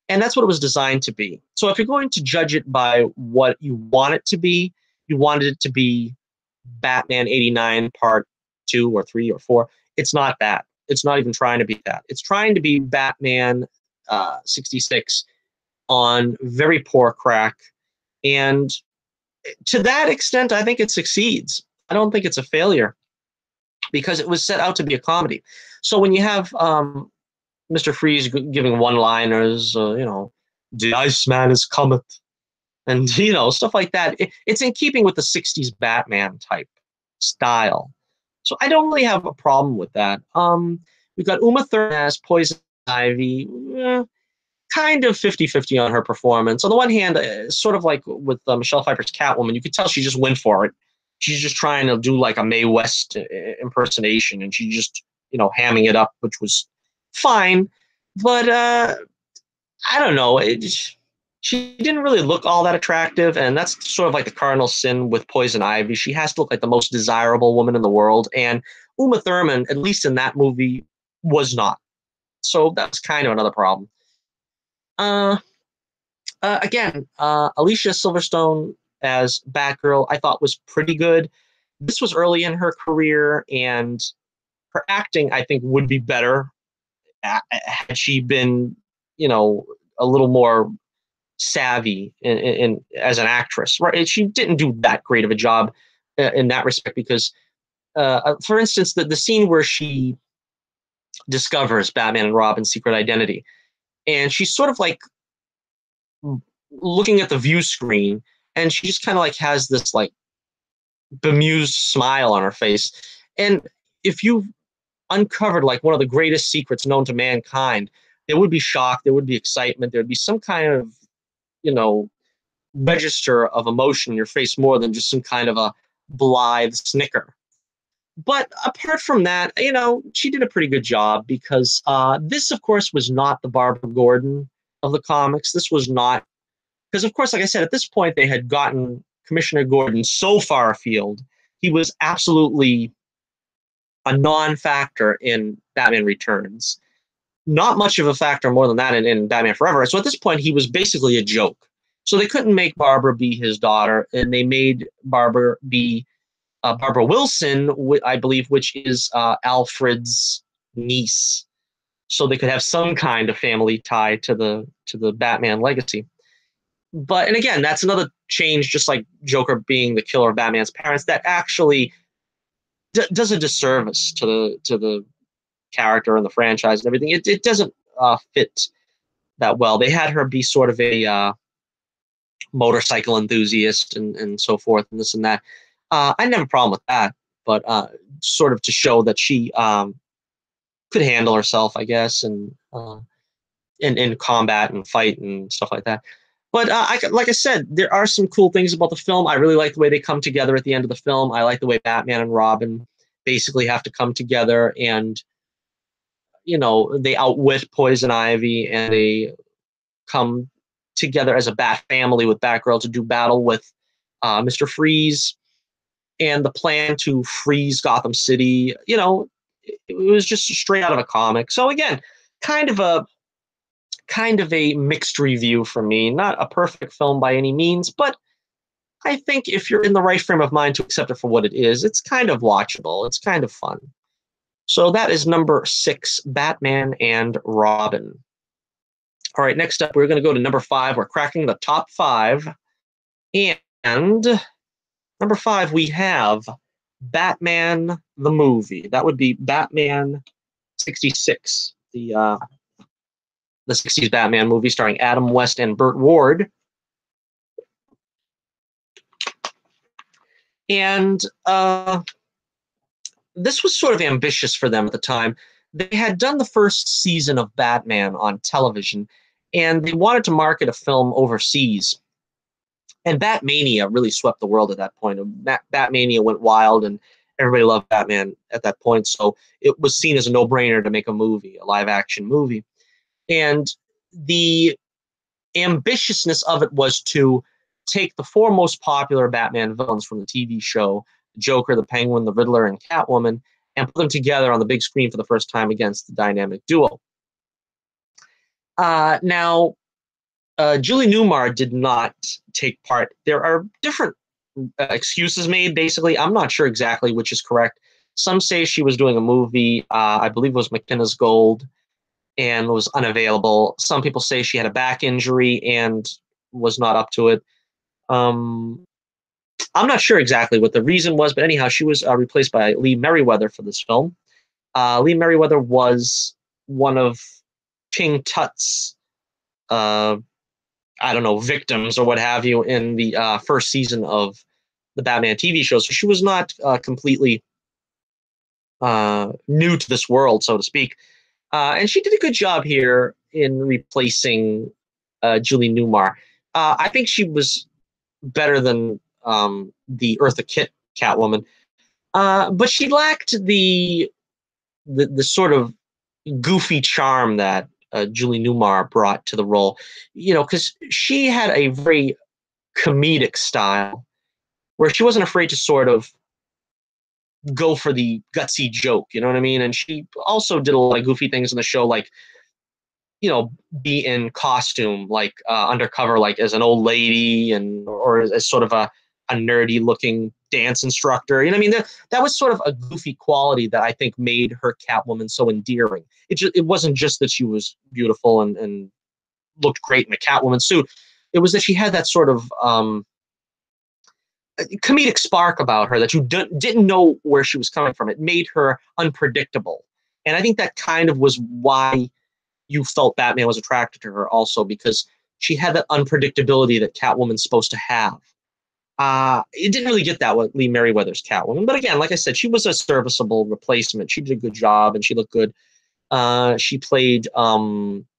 And that's what it was designed to be. So if you're going to judge it by what you want it to be, you wanted it to be Batman 89 part 2 or 3 or 4. It's not that. It's not even trying to be that. It's trying to be Batman 66 on very poor crack. And to that extent, I think it succeeds. I don't think it's a failure because it was set out to be a comedy. So when you have Mr. Freeze giving one-liners, the Iceman is cometh, and stuff like that, it's in keeping with the '60s Batman type style. So I don't really have a problem with that. We've got Uma Thurman as Poison Ivy. Kind of 50-50 on her performance. On the one hand, sort of like with Michelle Pfeiffer's Catwoman, you could tell she just went for it. She's just trying to do like a Mae West impersonation, and she just, hamming it up, which was fine. But I don't know. She didn't really look all that attractive, and that's sort of like the cardinal sin with Poison Ivy. She has to look like the most desirable woman in the world, and Uma Thurman, at least in that movie, was not. So that's kind of another problem. Uh, Again, Alicia Silverstone as Batgirl, I thought was pretty good. This was early in her career, and her acting, I think, would be better had she been, a little more savvy as an actress. Right? She didn't do that great of a job in that respect because, for instance, the scene where she discovers Batman and Robin's secret identity, and she's sort of like looking at the view screen, and she just kind of like has this like bemused smile on her face. And if you uncovered like one of the greatest secrets known to mankind, there would be shock, there would be excitement, there would be some kind of, you know, register of emotion in your face more than just some kind of a blithe snicker. But apart from that, she did a pretty good job because this, of course, was not the Barbara Gordon of the comics. This was not, because, of course, like I said, at this point, they had gotten Commissioner Gordon so far afield. He was absolutely a non-factor in Batman Returns. Not much of a factor more than that in Batman Forever. So at this point, he was basically a joke. So they couldn't make Barbara be his daughter, and they made Barbara be Barbara Wilson, I believe, which is Alfred's niece. So they could have some kind of family tie to the Batman legacy. But and again, that's another change, just like Joker being the killer of Batman's parents, that actually does a disservice to the character and the franchise and everything. It doesn't fit that well. They had her be sort of a motorcycle enthusiast and so forth and this and that. I didn't have a problem with that, but sort of to show that she could handle herself, I guess, and in combat and fight and stuff like that. But like I said, there are some cool things about the film. I really like the way they come together at the end of the film. I like the way Batman and Robin basically have to come together and, they outwit Poison Ivy and they come together as a Bat family with Batgirl to do battle with Mr. Freeze and the plan to freeze Gotham City. It was just straight out of a comic. So again, kind of a mixed review for me. Not a perfect film by any means, but I think if you're in the right frame of mind to accept it for what it is, it's kind of watchable. It's kind of fun. So that is number 6, Batman and Robin. All right, next up, we're going to go to number 5. We're cracking the top 5. And number 5, we have Batman the movie. That would be Batman 66, the 60s Batman movie starring Adam West and Burt Ward. And this was sort of ambitious for them at the time. They had done the first season of Batman on television, and they wanted to market a film overseas. And Batmania really swept the world at that point. Batmania went wild, and everybody loved Batman at that point. So it was seen as a no-brainer to make a movie, a live-action movie. And the ambitiousness of it was to take the 4 most popular Batman villains from the TV show, the Joker, the Penguin, the Riddler, and Catwoman, and put them together on the big screen for the first time against the dynamic duo. Now, Julie Newmar did not take part. There are different excuses made, basically. I'm not sure exactly which is correct. Some say she was doing a movie, I believe it was McKenna's Gold, and was unavailable. Some people say she had a back injury and was not up to it. I'm not sure exactly what the reason was, but anyhow, she was replaced by Lee Merriweather for this film. Lee Merriweather was one of King Tut's, I don't know, victims or what have you in the first season of the Batman TV show. So she was not completely new to this world, so to speak. And she did a good job here in replacing Julie Newmar. I think she was better than the Eartha Kitt Catwoman, but she lacked the sort of goofy charm that Julie Newmar brought to the role. You know, because she had a very comedic style where she wasn't afraid to sort of go for the gutsy joke. You know what I mean? And she also did a lot of goofy things in the show, like, you know, be in costume, like undercover, like as an old lady, and or as sort of a nerdy looking dance instructor. You know what I mean? That was sort of a goofy quality that I think made her Catwoman so endearing. It wasn't just that she was beautiful and looked great in a Catwoman suit. It was that she had that sort of comedic spark about her that you didn't know where she was coming from. It made her unpredictable. And I think that kind of was why you felt Batman was attracted to her also, because she had that unpredictability that Catwoman's supposed to have. It didn't really get that with Lee Merriweather's Catwoman. But again, like I said, she was a serviceable replacement. She did a good job and she looked good. She played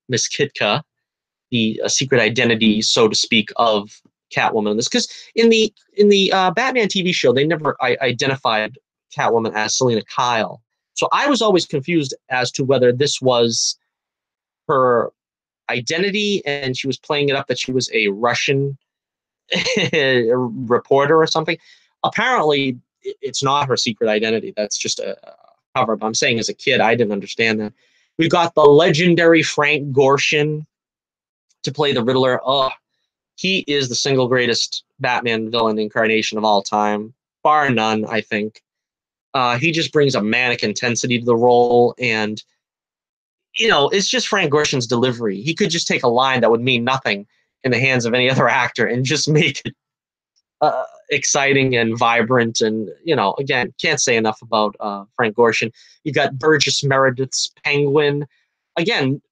Miss Kitka, the secret identity, so to speak, of Catwoman. This because in the Batman TV show, they never identified Catwoman as Selina Kyle. So I was always confused as to whether this was her identity and she was playing it up that she was a Russian reporter or something. Apparently, it's not her secret identity. That's just a cover. But I'm saying as a kid, I didn't understand that. We got the legendary Frank Gorshin to play the Riddler. Oh, he is the single greatest Batman villain incarnation of all time, bar none, I think. He just brings a manic intensity to the role, and you know, it's just Frank Gorshin's delivery. He could just take a line that would mean nothing in the hands of any other actor and just make it exciting and vibrant. And, you know, again, can't say enough about Frank Gorshin. You got Burgess Meredith's Penguin. Again,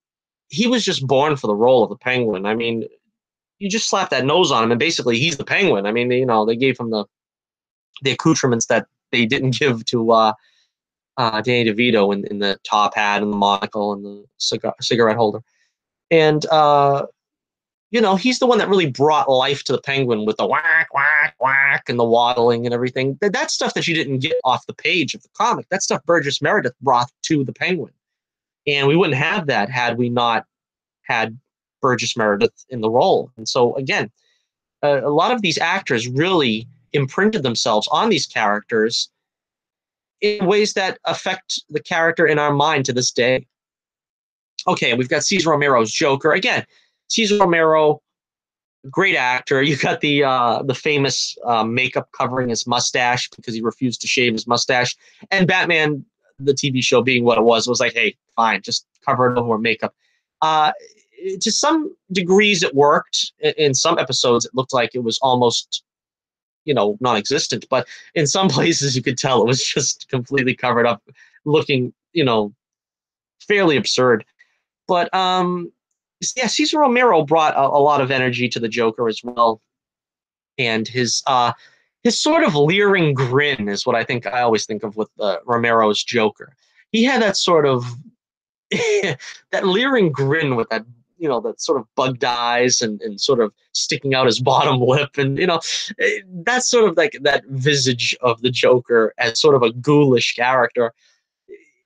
he was just born for the role of the Penguin. I mean, you just slap that nose on him and basically he's the Penguin. I mean, you know, they gave him the accoutrements that they didn't give to Danny DeVito in the top hat and the monocle and the cigarette holder. And, you know, he's the one that really brought life to the Penguin with the whack, whack, whack and the waddling and everything. That's stuff that you didn't get off the page of the comic. That stuff Burgess Meredith brought to the Penguin. And we wouldn't have that had we not had Burgess Meredith in the role. And so, again, a lot of these actors really imprinted themselves on these characters in ways that affect the character in our mind to this day. Okay, we've got Cesar Romero's Joker. Again, Cesar Romero, great actor. You got the famous makeup covering his mustache because he refused to shave his mustache. And Batman, the TV show being what it was like, hey, fine, just cover it over with makeup. Uh, to some degrees, it worked. In some episodes, it looked like it was almost, non-existent. But in some places, you could tell it was just completely covered up, looking, fairly absurd. But yeah, Cesar Romero brought a lot of energy to the Joker as well, and his sort of leering grin is what I always think of with Romero's Joker. He had that sort of that leering grin with that that sort of bugged eyes and sort of sticking out his bottom lip, and that's sort of like that visage of the Joker as sort of a ghoulish character.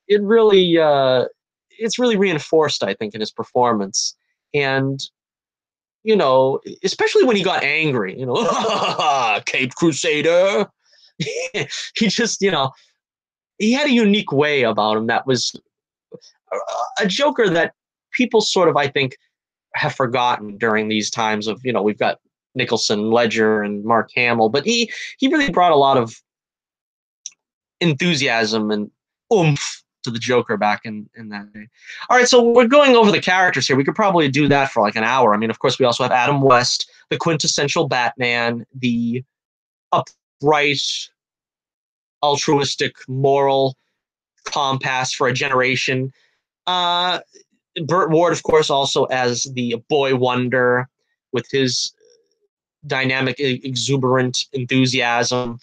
It really it's really reinforced, I think, in his performance. And especially when he got angry, Cape Crusader. He just, he had a unique way about him that was a Joker that people sort of, I think, have forgotten during these times of, we've got Nicholson, Ledger, and Mark Hamill, but he really brought a lot of enthusiasm and oomph to the Joker back in that day. All right, so we're going over the characters here. We could probably do that for like an hour. I mean, of course, we also have Adam West, the quintessential Batman, the upright, altruistic, moral compass for a generation. Burt Ward, of course, also as the boy wonder with his dynamic, exuberant enthusiasm.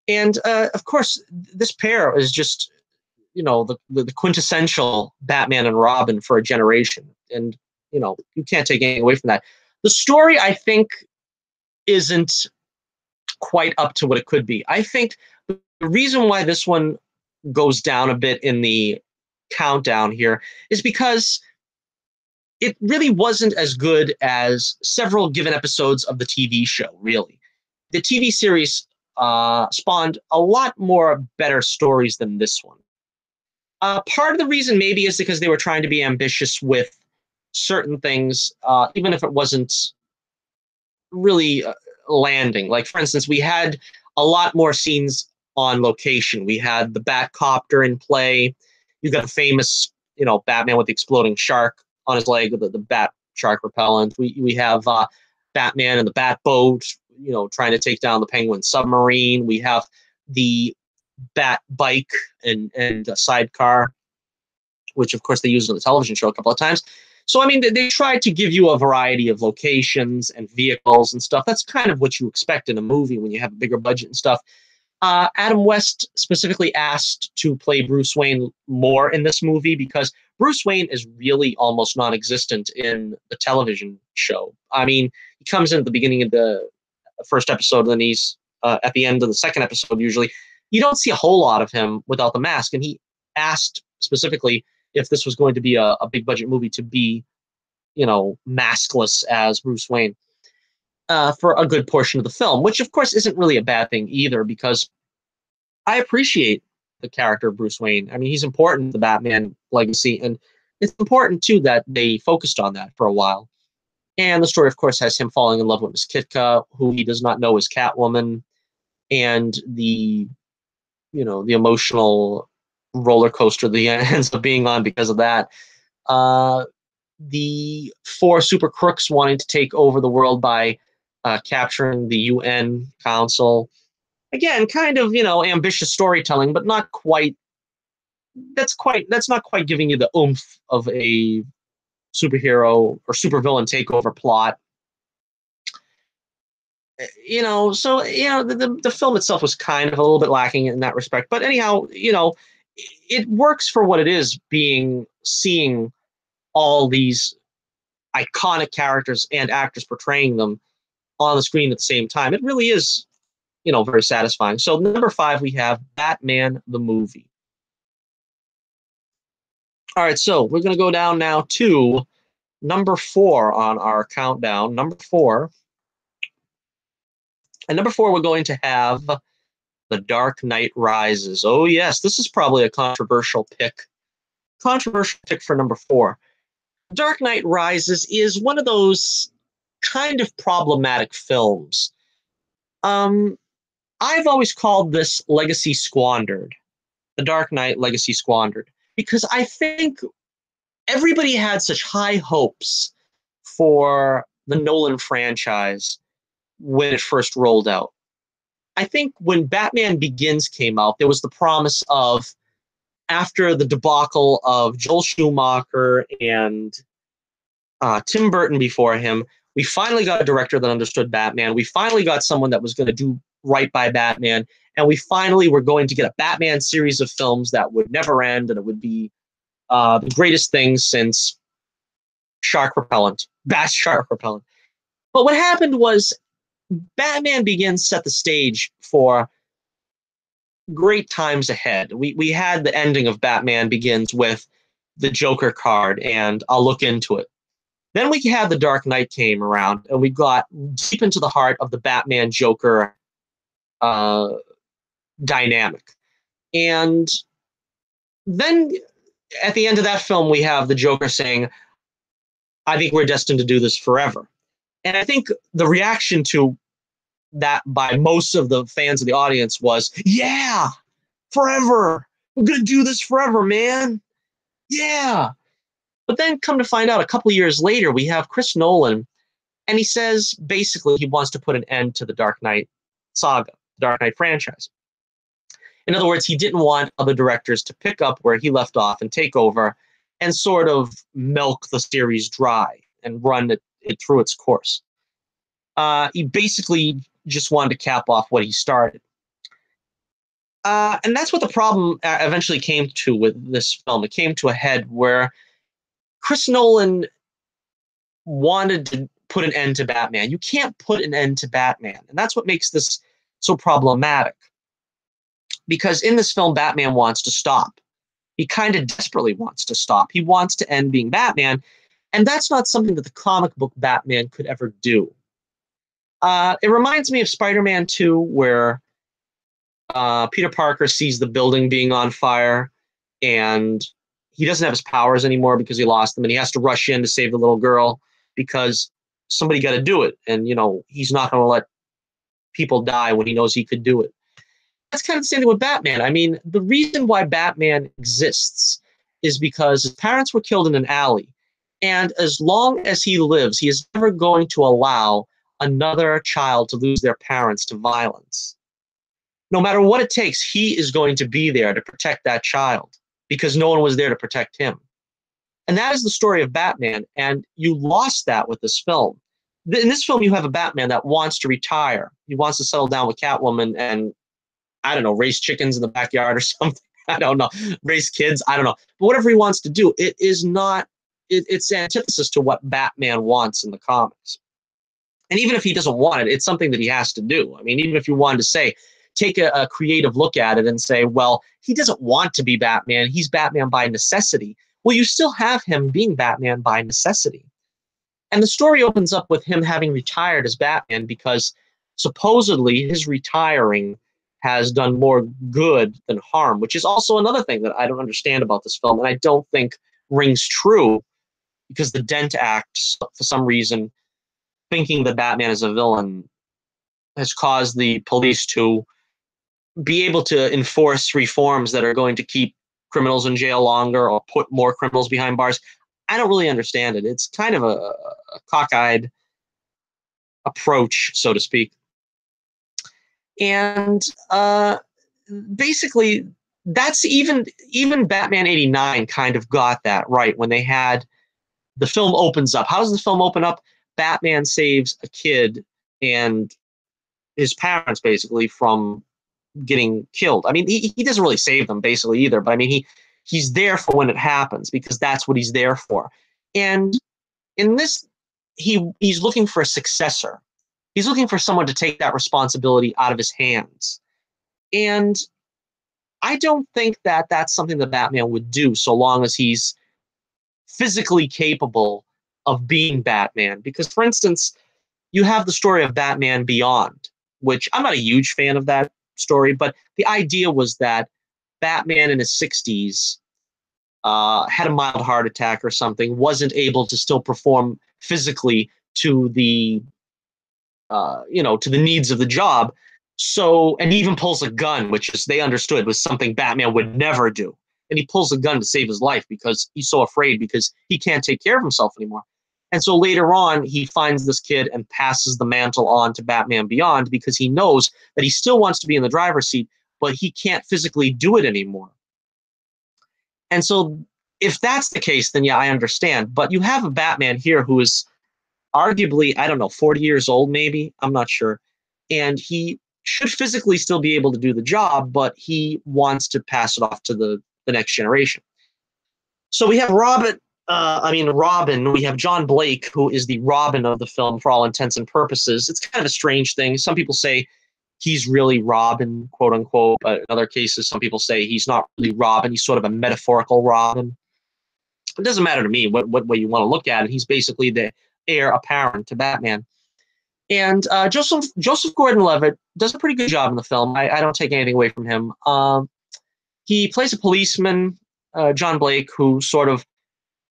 And of course, this pair is just the quintessential Batman and Robin for a generation, and you can't take anything away from that. The story, I think, isn't quite up to what it could be. I think the reason why this one goes down a bit in the countdown here is because it really wasn't as good as several given episodes of the TV show. Really, the TV series spawned a lot more better stories than this one. Part of the reason maybe is because they were trying to be ambitious with certain things, even if it wasn't really landing. Like, for instance, we had a lot more scenes on location. We had the Batcopter in play. You got the famous, Batman with the exploding shark on his leg, the Bat shark repellent. We have Batman and the Batboat, trying to take down the Penguin submarine. We have the Bat bike and a sidecar, which of course they used on the television show a couple of times. So, I mean, they tried to give you a variety of locations and vehicles and stuff. That's kind of what you expect in a movie when you have a bigger budget and stuff. Adam West specifically asked to play Bruce Wayne more in this movie because Bruce Wayne is really almost non-existent in the television show. I mean, he comes in at the beginning of the first episode, and then he's at the end of the second episode usually. You don't see a whole lot of him without the mask, and he asked specifically if this was going to be a big budget movie to be, maskless as Bruce Wayne for a good portion of the film, which of course isn't really a bad thing either, because I appreciate the character of Bruce Wayne. I mean, he's important to the Batman legacy, and it's important too that they focused on that for a while. And the story, of course, has him falling in love with Miss Kitka, who he does not know is Catwoman, and the emotional roller coaster that he ends up being on because of that. The four super crooks wanting to take over the world by capturing the UN Council. Again, kind of, ambitious storytelling, but not quite. That's not quite giving you the oomph of a superhero or supervillain takeover plot. So the film itself was kind of a little bit lacking in that respect. But anyhow, it works for what it is, seeing all these iconic characters and actors portraying them on the screen at the same time. It really is, very satisfying. So number 5, we have Batman the movie. All right, so we're going to go down now to number 4 on our countdown. Number 4. And number 4, we're going to have The Dark Knight Rises. Oh, yes, this is probably a controversial pick. Controversial pick for number 4. Dark Knight Rises is one of those kind of problematic films. I've always called this legacy squandered. The Dark Knight legacy squandered. Because I think everybody had such high hopes for the Nolan franchise when it first rolled out. I think when Batman Begins came out, there was the promise of, after the debacle of Joel Schumacher and Tim Burton before him, we finally got a director that understood Batman. We finally got someone that was going to do right by Batman. And we finally were going to get a Batman series of films that would never end, and it would be the greatest thing since shark repellent, bass shark repellent. But what happened was Batman Begins set the stage for great times ahead. We had the ending of Batman Begins with the Joker card, and I'll look into it. Then we had the Dark Knight came around, and we got deep into the heart of the Batman Joker dynamic. And then at the end of that film, we have the Joker saying, I think we're destined to do this forever. And I think the reaction to that by most of the fans of the audience was, yeah, forever. We're going to do this forever, man. Yeah. But then come to find out a couple of years later, we have Chris Nolan, and he says basically he wants to put an end to the Dark Knight saga, the Dark Knight franchise. In other words, he didn't want other directors to pick up where he left off and take over and sort of milk the series dry and run it through its course. He basically just wanted to cap off what he started. And that's what the problem eventually came to with this film. It came to a head where Chris Nolan wanted to put an end to Batman. You can't put an end to Batman. And that's what makes this so problematic. Because in this film, Batman wants to stop. He kind of desperately wants to stop. He wants to end being Batman. And that's not something that the comic book Batman could ever do. It reminds me of Spider-Man 2, where Peter Parker sees the building being on fire, and he doesn't have his powers anymore because he lost them, and he has to rush in to save the little girl because somebody got to do it. And, he's not going to let people die when he knows he could do it. That's kind of the same thing with Batman. I mean, the reason why Batman exists is because his parents were killed in an alley. And as long as he lives, he is never going to allow another child to lose their parents to violence. No matter what it takes, he is going to be there to protect that child because no one was there to protect him. And that is the story of Batman. And you lost that with this film. In this film, you have a Batman that wants to retire. He wants to settle down with Catwoman and, I don't know, raise chickens in the backyard or something. I don't know. Raise kids. I don't know. But whatever he wants to do, it is not, it's antithesis to what Batman wants in the comics. And even if he doesn't want it, it's something that he has to do. I mean, even if you wanted to say, take a creative look at it and say, well, he doesn't want to be Batman. He's Batman by necessity. Well, you still have him being Batman by necessity. And the story opens up with him having retired as Batman because supposedly his retiring has done more good than harm, which is also another thing that I don't understand about this film. And I don't think rings true because the Dent Act, for some reason, thinking that Batman is a villain has caused the police to be able to enforce reforms that are going to keep criminals in jail longer or put more criminals behind bars. I don't really understand it. It's kind of a cockeyed approach, so to speak. And basically, that's even Batman 89 kind of got that right when they had the film opens up. How does the film open up? Batman saves a kid and his parents basically from getting killed. I mean, he doesn't really save them basically either, but I mean, he's there for when it happens because that's what he's there for. And in this, he's looking for a successor. He's looking for someone to take that responsibility out of his hands. And I don't think that that's something that Batman would do so long as he's physically capable of being Batman. Because, for instance, you have the story of Batman Beyond, which I'm not a huge fan of that story, but the idea was that Batman in his 60s had a mild heart attack or something, wasn't able to still perform physically to the to the needs of the job, So, and he even pulls a gun, which is they understood was something Batman would never do. And he pulls a gun to save his life because he's so afraid because he can't take care of himself anymore. And so later on, he finds this kid and passes the mantle on to Batman Beyond because he knows that he still wants to be in the driver's seat, but he can't physically do it anymore. And so if that's the case, then yeah, I understand. But you have a Batman here who is arguably, I don't know, 40 years old, maybe. I'm not sure. And he should physically still be able to do the job, but he wants to pass it off to the next generation. So we have Robin, we have John Blake, who is the Robin of the film for all intents and purposes. It's kind of a strange thing. Some people say he's really Robin, quote unquote, but in other cases, some people say he's not really Robin. He's sort of a metaphorical Robin. It doesn't matter to me what way you want to look at it. He's basically the heir apparent to Batman. And Joseph Gordon-Levitt does a pretty good job in the film. I don't take anything away from him. He plays a policeman, John Blake, who sort of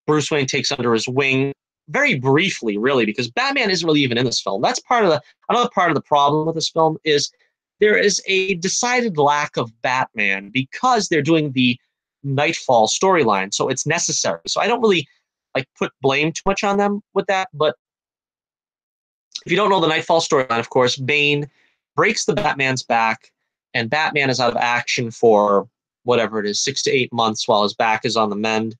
Bruce Wayne takes under his wing very briefly, really, because Batman isn't really even in this film. That's another part of the problem with this film is there is a decided lack of Batman because they're doing the Nightfall storyline, so it's necessary. So I don't really like put blame too much on them with that, but if you don't know the Nightfall storyline, of course, Bane breaks the Batman's back, and Batman is out of action for whatever it is, 6 to 8 months while his back is on the mend.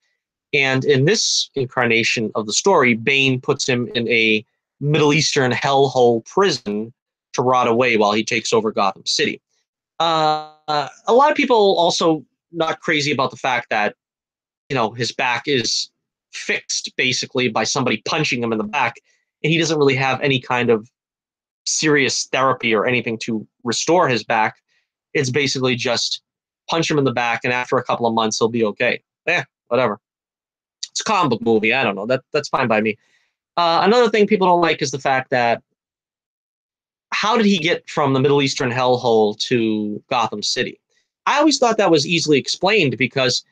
And in this incarnation of the story, Bane puts him in a Middle Eastern hellhole prison to rot away while he takes over Gotham City. A lot of people also not crazy about the fact that, his back is fixed basically by somebody punching him in the back, and he doesn't really have any kind of serious therapy or anything to restore his back. It's basically just punch him in the back, and after a couple of months, he'll be okay. Whatever. It's a comic book movie. I don't know. That's fine by me. Another thing people don't like is the fact that how did he get from the Middle Eastern hellhole to Gotham City? I always thought that was easily explained because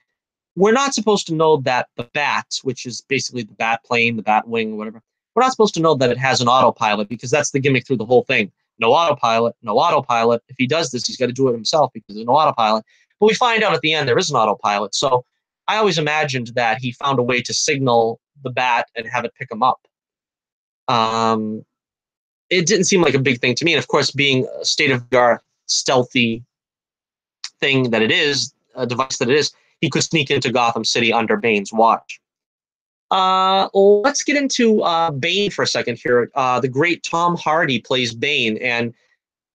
we're not supposed to know that the Bat, which is basically the Bat plane, the Bat wing, whatever, we're not supposed to know that it has an autopilot because that's the gimmick through the whole thing. No autopilot, no autopilot. If he does this, he's got to do it himself because there's no autopilot. But we find out at the end there is an autopilot. So I always imagined that he found a way to signal the Bat and have it pick him up. It didn't seem like a big thing to me. And of course, being a state-of-the-art, stealthy thing that it is, a device that it is, he could sneak into Gotham City under Bane's watch. Let's get into Bane for a second here. The great Tom Hardy plays Bane, and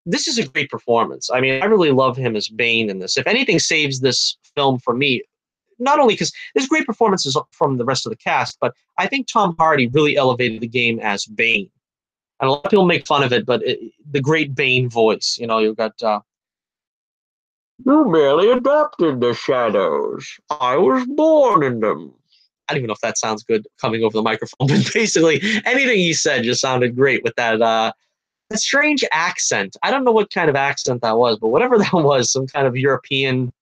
this is a great performance. I mean, I really love him as Bane in this. If anything saves this film for me, not only because there's great performances from the rest of the cast, but I think Tom Hardy really elevated the game as Bane. And a lot of people make fun of it, but the great Bane voice, you've got you merely adopted the shadows. I was born in them. I don't even know if that sounds good coming over the microphone, but basically anything he said just sounded great with that strange accent. I don't know what kind of accent that was, but whatever that was, some kind of European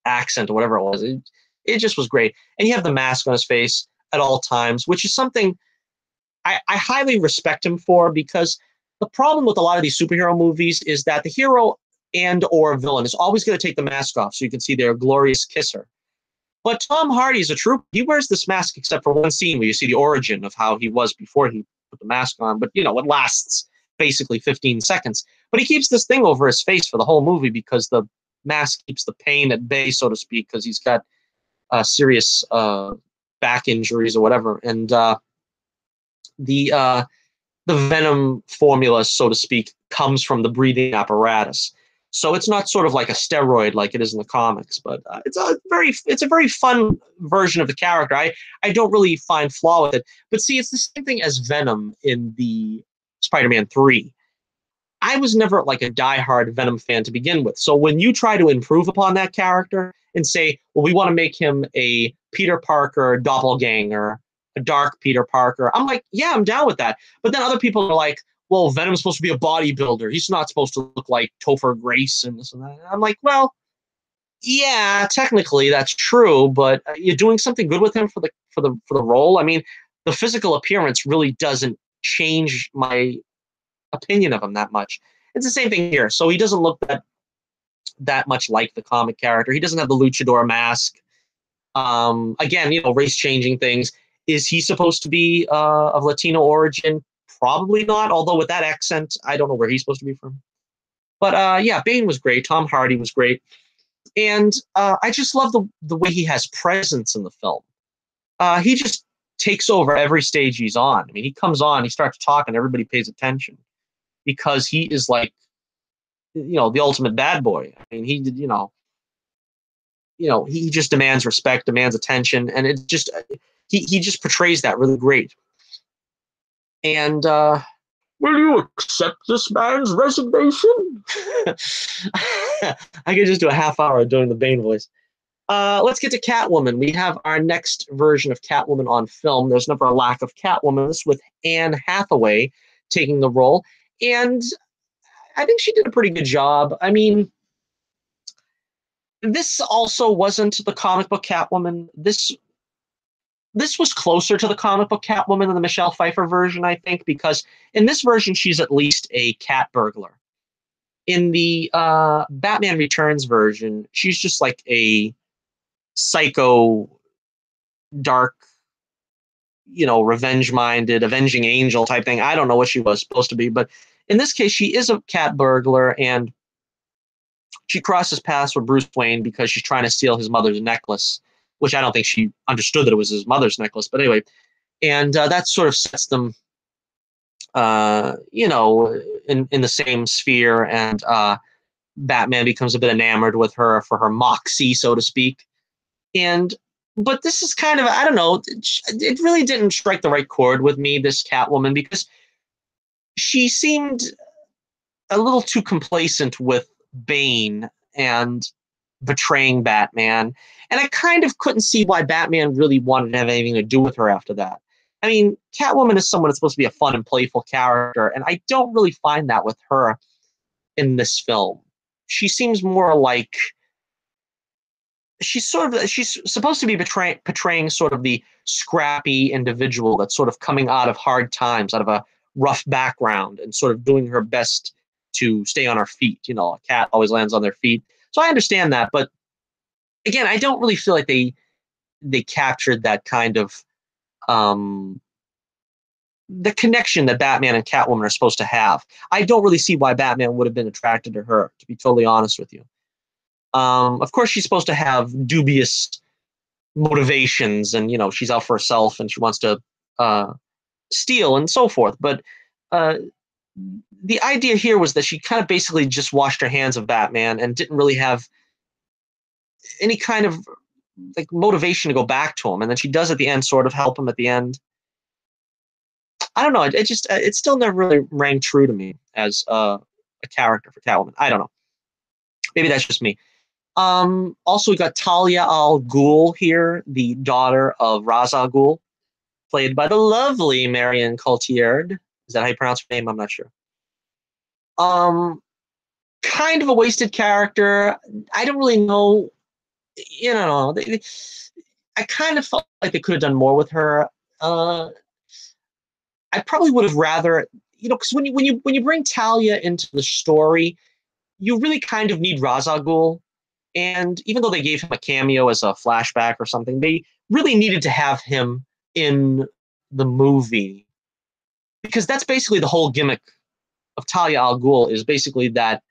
accent or whatever it was, it just was great. And you have the mask on his face at all times, which is something I highly respect him for, because the problem with a lot of these superhero movies is that the hero and or villain is always going to take the mask off so you can see their glorious kisser. But Tom Hardy is a trooper. He wears this mask except for one scene where you see the origin of how he was before he put the mask on. But, it lasts basically 15 seconds. But he keeps this thing over his face for the whole movie because the mask keeps the pain at bay, so to speak, because he's got serious back injuries or whatever. And the Venom formula, so to speak, comes from the breathing apparatus. So it's not sort of like a steroid like it is in the comics, but it's a very fun version of the character. I don't really find flaw with it. But see, it's the same thing as Venom in the Spider-Man 3. I was never like a diehard Venom fan to begin with. So when you try to improve upon that character and say, well, we want to make him a Peter Parker doppelganger, a dark Peter Parker, I'm like, yeah, I'm down with that. But then other people are like, well, Venom's supposed to be a bodybuilder. He's not supposed to look like Topher Grace and this and that. I'm like, well, yeah, technically that's true, but you're doing something good with him for the role. I mean, the physical appearance really doesn't change my opinion of him that much. it's the same thing here. So he doesn't look that much like the comic character. He doesn't have the luchador mask. Again, race changing things. Is he supposed to be of Latino origin? Probably not. Although with that accent, I don't know where he's supposed to be from. But yeah, Bane was great. Tom Hardy was great, and I just love the way he has presence in the film. He just takes over every stage he's on. I mean, he comes on, he starts talking, everybody pays attention because he is like, the ultimate bad boy. I mean, he just demands respect, demands attention, and it just he just portrays that really great. And will you accept this man's resignation? I could just do a half hour doing the Bane voice. Let's get to Catwoman. We have our next version of Catwoman on film. There's never a lack of Catwoman. This with Anne Hathaway taking the role. And I think she did a pretty good job. I mean, this also wasn't the comic book Catwoman. This was closer to the comic book Catwoman than the Michelle Pfeiffer version, I think, because in this version, she's at least a cat burglar. In the Batman Returns version, she's just like a psycho, dark, revenge-minded, avenging angel type thing. I don't know what she was supposed to be, but in this case, she is a cat burglar, and she crosses paths with Bruce Wayne because she's trying to steal his mother's necklace, which I don't think she understood that it was his mother's necklace. But anyway, and that sort of sets them, in the same sphere, and Batman becomes a bit enamored with her for her moxie, so to speak. But this is kind of, I don't know, it really didn't strike the right chord with me, this Catwoman, because she seemed a little too complacent with Bane and betraying Batman. And I kind of couldn't see why Batman really wanted to have anything to do with her after that. I mean, Catwoman is someone that's supposed to be a fun and playful character, and I don't really find that with her in this film. She seems more like she's supposed to be portraying sort of the scrappy individual that's sort of coming out of hard times, out of a rough background, and sort of doing her best to stay on her feet. A cat always lands on their feet. So I understand that, but again, I don't really feel like they captured that kind of the connection that Batman and Catwoman are supposed to have. I don't really see why Batman would have been attracted to her, to be totally honest with you. Of course, she's supposed to have dubious motivations, and she's out for herself, and she wants to steal and so forth. But the idea here was that she kind of basically just washed her hands of Batman and didn't really have any kind of like motivation to go back to him. And then she does at the end sort of help him at the end. I don't know. It still never really rang true to me as a character for Catwoman. I don't know. Maybe that's just me. Also, we got Talia al Ghul here, the daughter of Ra's al Ghul, played by the lovely Marion Cotillard. Is that how you pronounce her name? I'm not sure. Kind of a wasted character. I don't really know. I kind of felt like they could have done more with her. I probably would have rather, because when you bring Talia into the story, you really kind of need Ra's al Ghul. And even though they gave him a cameo as a flashback or something, they really needed to have him in the movie, because that's basically the whole gimmick of Talia al Ghul, is basically that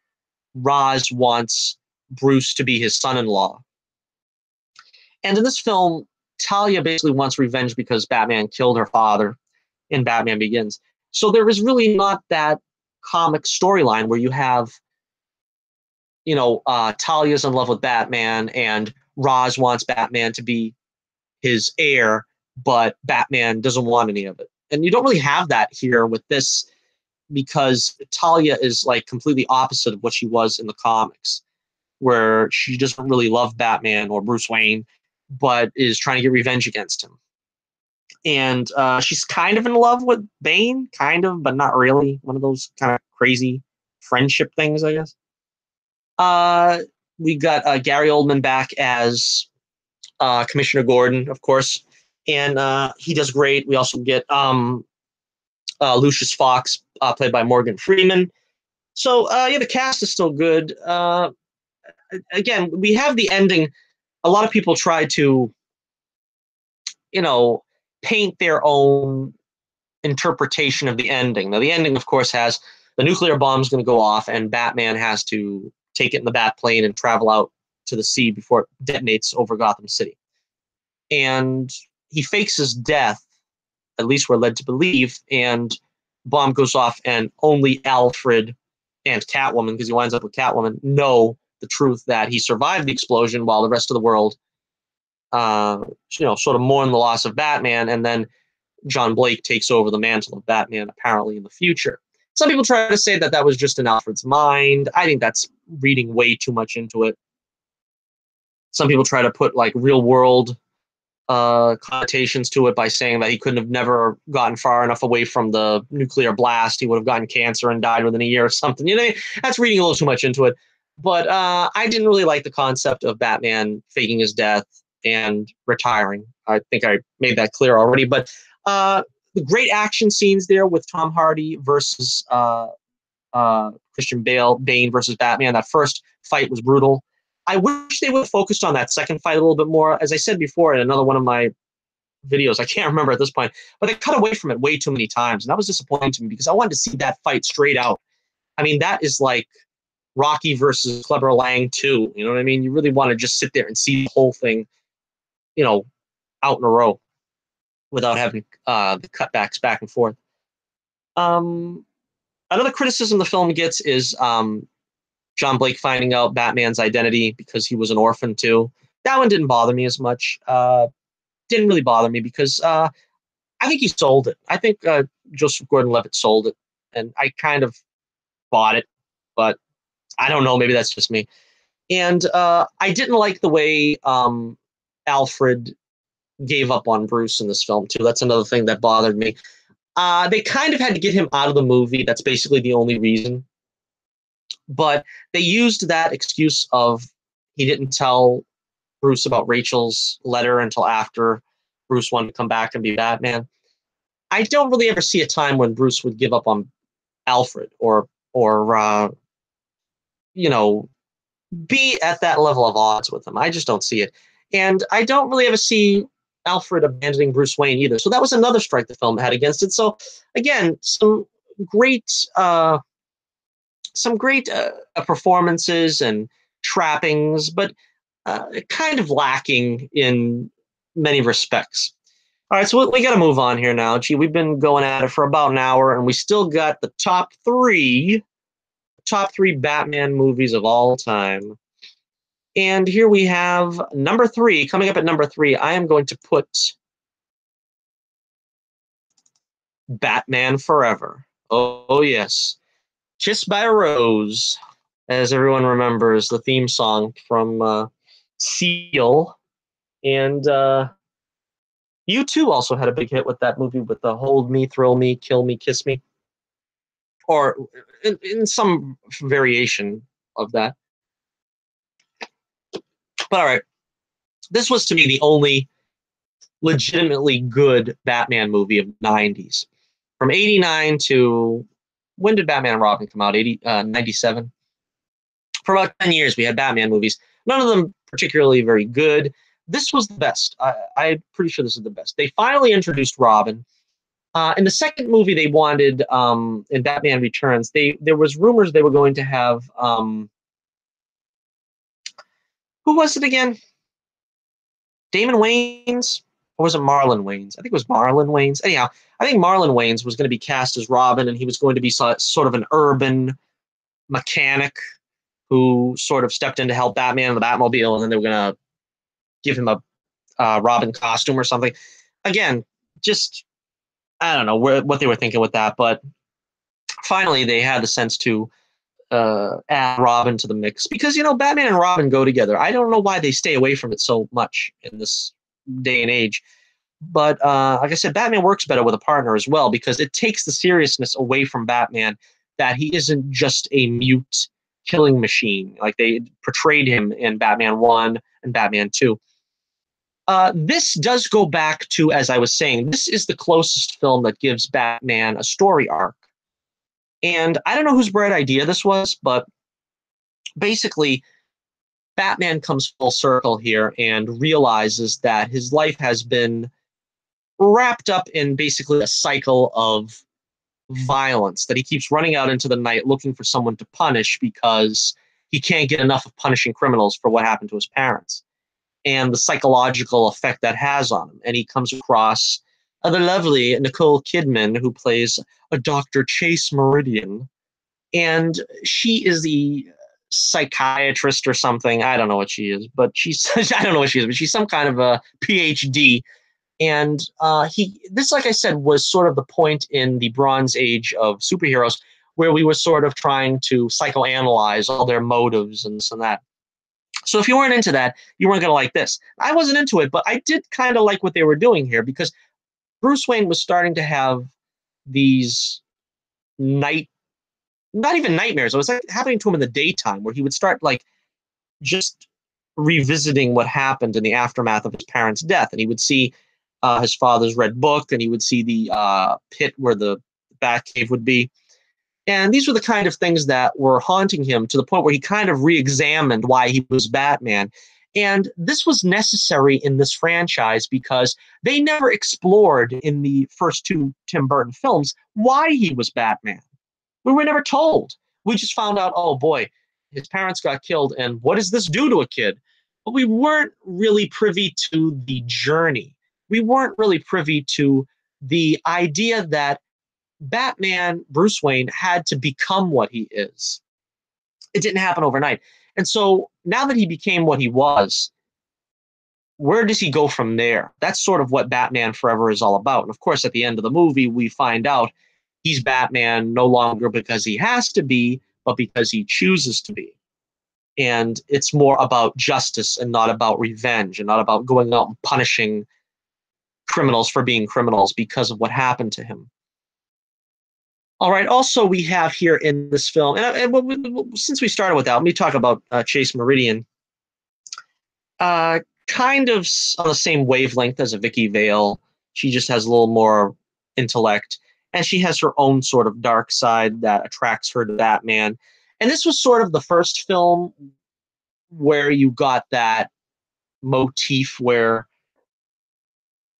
Ra's wants Bruce to be his son-in-law. And in this film, Talia basically wants revenge because Batman killed her father in Batman Begins. So there is really not that comic storyline where you have, Talia's in love with Batman and Ra's wants Batman to be his heir, but Batman doesn't want any of it. And you don't really have that here with this, because Talia is like completely opposite of what she was in the comics, where she doesn't really love Batman or Bruce Wayne, but is trying to get revenge against him. And she's kind of in love with Bane, kind of, but not really. One of those kind of crazy friendship things, I guess. We got Gary Oldman back as Commissioner Gordon, of course, and he does great. We also get Lucius Fox, played by Morgan Freeman. So yeah, the cast is still good. Again, we have the ending. A lot of people try to, you know, paint their own interpretation of the ending. Now, the ending, of course, has the nuclear bomb's going to go off, and Batman has to take it in the bat plane and travel out to the sea before it detonates over Gotham City. And he fakes his death, at least we're led to believe, and bomb goes off, and only Alfred and Catwoman, because he winds up with Catwoman, know the truth that he survived the explosion while the rest of the world, sort of mourn the loss of Batman, and then John Blake takes over the mantle of Batman apparently in the future. Some people try to say that that was just in Alfred's mind. I think that's reading way too much into it. Some people try to put like real world connotations to it by saying that he couldn't have never gotten far enough away from the nuclear blast. He would have gotten cancer and died within a year or something. You know, that's reading a little too much into it. But I didn't really like the concept of Batman faking his death and retiring. I think I made that clear already. But the great action scenes there with Tom Hardy versus Christian Bane versus Batman. That first fight was brutal. I wish they would have focused on that second fight a little bit more. As I said before in another one of my videos, I can't remember at this point, but they cut away from it way too many times. And that was disappointing to me because I wanted to see that fight straight out. I mean, that is like Rocky versus Clubber Lang 2. You know what I mean? You really want to just sit there and see the whole thing, you know, out in a row without having the cutbacks back and forth. Um, Another criticism the film gets is John Blake finding out Batman's identity because he was an orphan too. That one didn't bother me as much. Didn't really bother me because I think he sold it. I think Joseph Gordon-Levitt sold it, and I kind of bought it, but I don't know. Maybe that's just me. And I didn't like the way Alfred gave up on Bruce in this film too. That's another thing that bothered me. They kind of had to get him out of the movie. That's basically the only reason. But they used that excuse of he didn't tell Bruce about Rachel's letter until after Bruce wanted to come back and be Batman. I don't really ever see a time when Bruce would give up on Alfred or you know, be at that level of odds with him. I just don't see it. And I don't really ever see Alfred abandoning Bruce Wayne either. So that was another strike the film had against it. So again, great some great performances and trappings, but kind of lacking in many respects. All right, so we got to move on here now. Gee, we've been going at it for about an hour, and we still got the top three Batman movies of all time. And here we have number three. Coming up at number three, I am going to put Batman Forever. Oh yes. Kissed by a Rose, as everyone remembers, the theme song from Seal. And U2 also had a big hit with that movie with the Hold Me, Thrill Me, Kill Me, Kiss Me. Or in some variation of that. But all right, this was to me the only legitimately good Batman movie of the 90s. From 89 to, when did Batman and Robin come out? 97? For about 10 years, we had Batman movies. None of them particularly very good. This was the best. I'm pretty sure this is the best. They finally introduced Robin. In the second movie they wanted, in Batman Returns, there was rumors they were going to have, who was it again? Damon Wayans? Or was it Marlon Wayans? I think it was Marlon Wayans. Anyhow, I think Marlon Wayans was going to be cast as Robin, and he was going to be sort of an urban mechanic who sort of stepped in to help Batman in the Batmobile, and then they were going to give him a Robin costume or something. Again, just, I don't know what they were thinking with that, but finally they had the sense to add Robin to the mix because, you know, Batman and Robin go together. I don't know why they stay away from it so much in this day and age. But like I said, Batman works better with a partner as well because it takes the seriousness away from Batman, that he isn't just a mute killing machine like they portrayed him in Batman 1 and Batman 2. This does go back to, as I was saying, this is the closest film that gives Batman a story arc. And I don't know whose bright idea this was, but basically, Batman comes full circle here and realizes that his life has been wrapped up in basically a cycle of violence, that he keeps running out into the night looking for someone to punish because he can't get enough of punishing criminals for what happened to his parents and the psychological effect that has on him. And he comes across the lovely Nicole Kidman, who plays a Dr. Chase Meridian. And she is the psychiatrist or something. I don't know what she is, but she's, I don't know what she is, but she's some kind of a PhD. And this, like I said, was sort of the point in the Bronze Age of superheroes where we were sort of trying to psychoanalyze all their motives and this and that. So if you weren't into that, you weren't going to like this. I wasn't into it, but I did kind of like what they were doing here because Bruce Wayne was starting to have these night, not even nightmares. It was like happening to him in the daytime where he would start like just revisiting what happened in the aftermath of his parents' death. And he would see his father's red book, and he would see the pit where the Batcave would be. And these were the kind of things that were haunting him to the point where he kind of re-examined why he was Batman. And this was necessary in this franchise because they never explored in the first two Tim Burton films why he was Batman. We were never told. We just found out, oh boy, his parents got killed, and what does this do to a kid? But we weren't really privy to the journey. We weren't really privy to the idea that Batman, Bruce Wayne, had to become what he is. It didn't happen overnight. And so now that he became what he was, where does he go from there? That's sort of what Batman Forever is all about. And of course, at the end of the movie, we find out he's Batman no longer because he has to be, but because he chooses to be. And it's more about justice and not about revenge and not about going out and punishing criminals for being criminals because of what happened to him. All right. Also, we have here in this film, since we started with that, let me talk about Chase Meridian. Kind of on the same wavelength as a Vicky Vale. She just has a little more intellect, and she has her own sort of dark side that attracts her to Batman. And this was sort of the first film where you got that motif where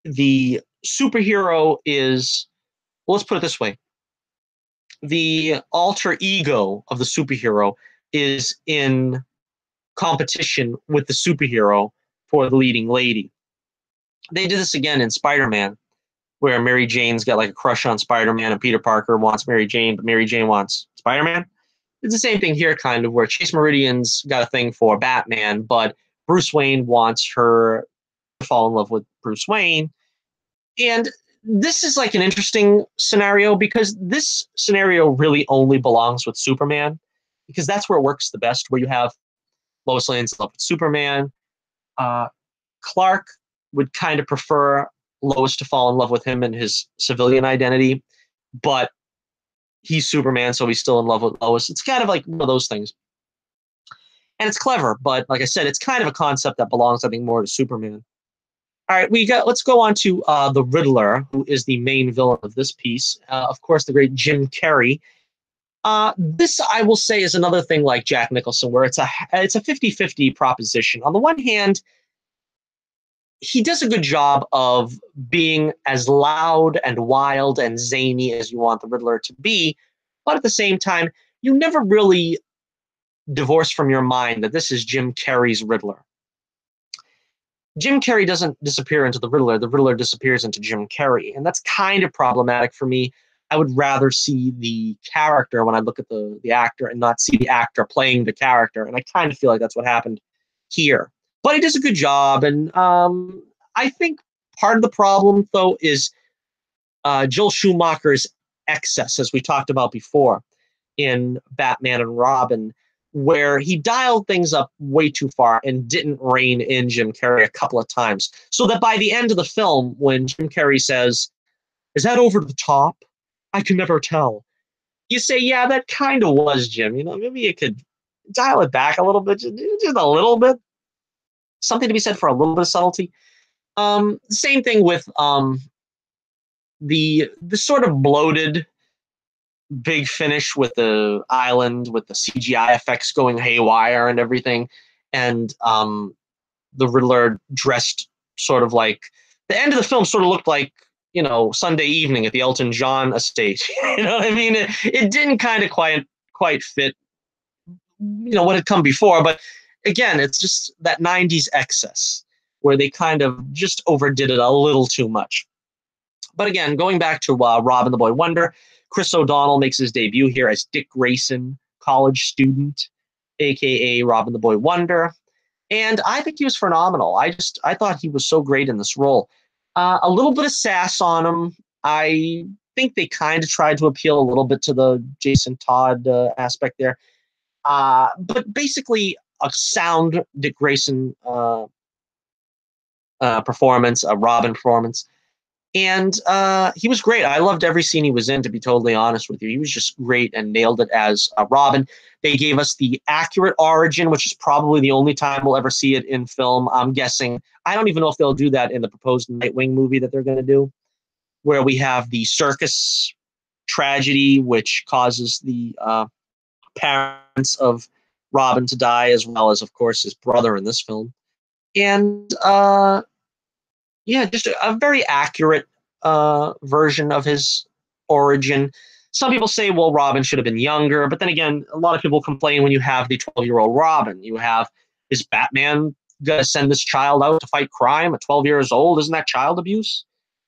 the superhero is, well, let's put it this way, the alter ego of the superhero is in competition with the superhero for the leading lady. They did this again in Spider-Man, where Mary Jane's got like a crush on Spider-Man and Peter Parker wants Mary Jane, but Mary Jane wants Spider-Man. It's the same thing here, kind of, where Chase Meridian's got a thing for Batman, but Bruce Wayne wants her to fall in love with Bruce Wayne. And this is like an interesting scenario because this scenario really only belongs with Superman because that's where it works the best, where you have Lois Lane's love with Superman. Clark would kind of prefer Lois to fall in love with him in his civilian identity, but he's Superman, so he's still in love with Lois. It's kind of like one of those things. And it's clever, but like I said, it's kind of a concept that belongs, I think, more to Superman. All right, let's go on to the Riddler, who is the main villain of this piece. Of course, the great Jim Carrey. This, I will say, is another thing like Jack Nicholson, where it's a 50-50 proposition. On the one hand, he does a good job of being as loud and wild and zany as you want the Riddler to be, but at the same time, you never really divorce from your mind that this is Jim Carrey's Riddler. Jim Carrey doesn't disappear into the Riddler disappears into Jim Carrey, and that's kind of problematic for me. I would rather see the character when I look at the actor and not see the actor playing the character, and I kind of feel like that's what happened here. But he does a good job, and I think part of the problem, though, is Joel Schumacher's excess, as we talked about before in Batman and Robin, where he dialed things up way too far and didn't rein in Jim Carrey a couple of times. So that by the end of the film, when Jim Carrey says, "Is that over the top? I can never tell." You say, yeah, that kind of was, Jim. You know, maybe you could dial it back a little bit, just a little bit. Something to be said for a little bit of subtlety. Same thing with the sort of bloated big finish with the island, with the CGI effects going haywire and everything, and the Riddler dressed sort of like the end of the film sort of looked like, Sunday evening at the Elton John estate. You know what I mean? It didn't kind of quite fit, what had come before, but again, it's just that 90s excess where they kind of just overdid it a little too much. But again, going back to Robin the Boy Wonder, Chris O'Donnell makes his debut here as Dick Grayson, college student, aka Robin the Boy Wonder. And I think he was phenomenal. I thought he was so great in this role. A little bit of sass on him. I think they kind of tried to appeal a little bit to the Jason Todd aspect there. But basically, a sound Dick Grayson performance, a Robin performance. And he was great. I loved every scene he was in, to be totally honest with you. He was just great and nailed it as Robin. They gave us the accurate origin, which is probably the only time we'll ever see it in film, I'm guessing. I don't even know if they'll do that in the proposed Nightwing movie that they're going to do, where we have the circus tragedy, which causes the parents of Robin to die, as well as, of course, his brother in this film. And yeah, just a very accurate version of his origin. Some people say, well, Robin should have been younger, but then again, a lot of people complain when you have the 12-year-old Robin. You have, is Batman going to send this child out to fight crime at 12 years old? Isn't that child abuse?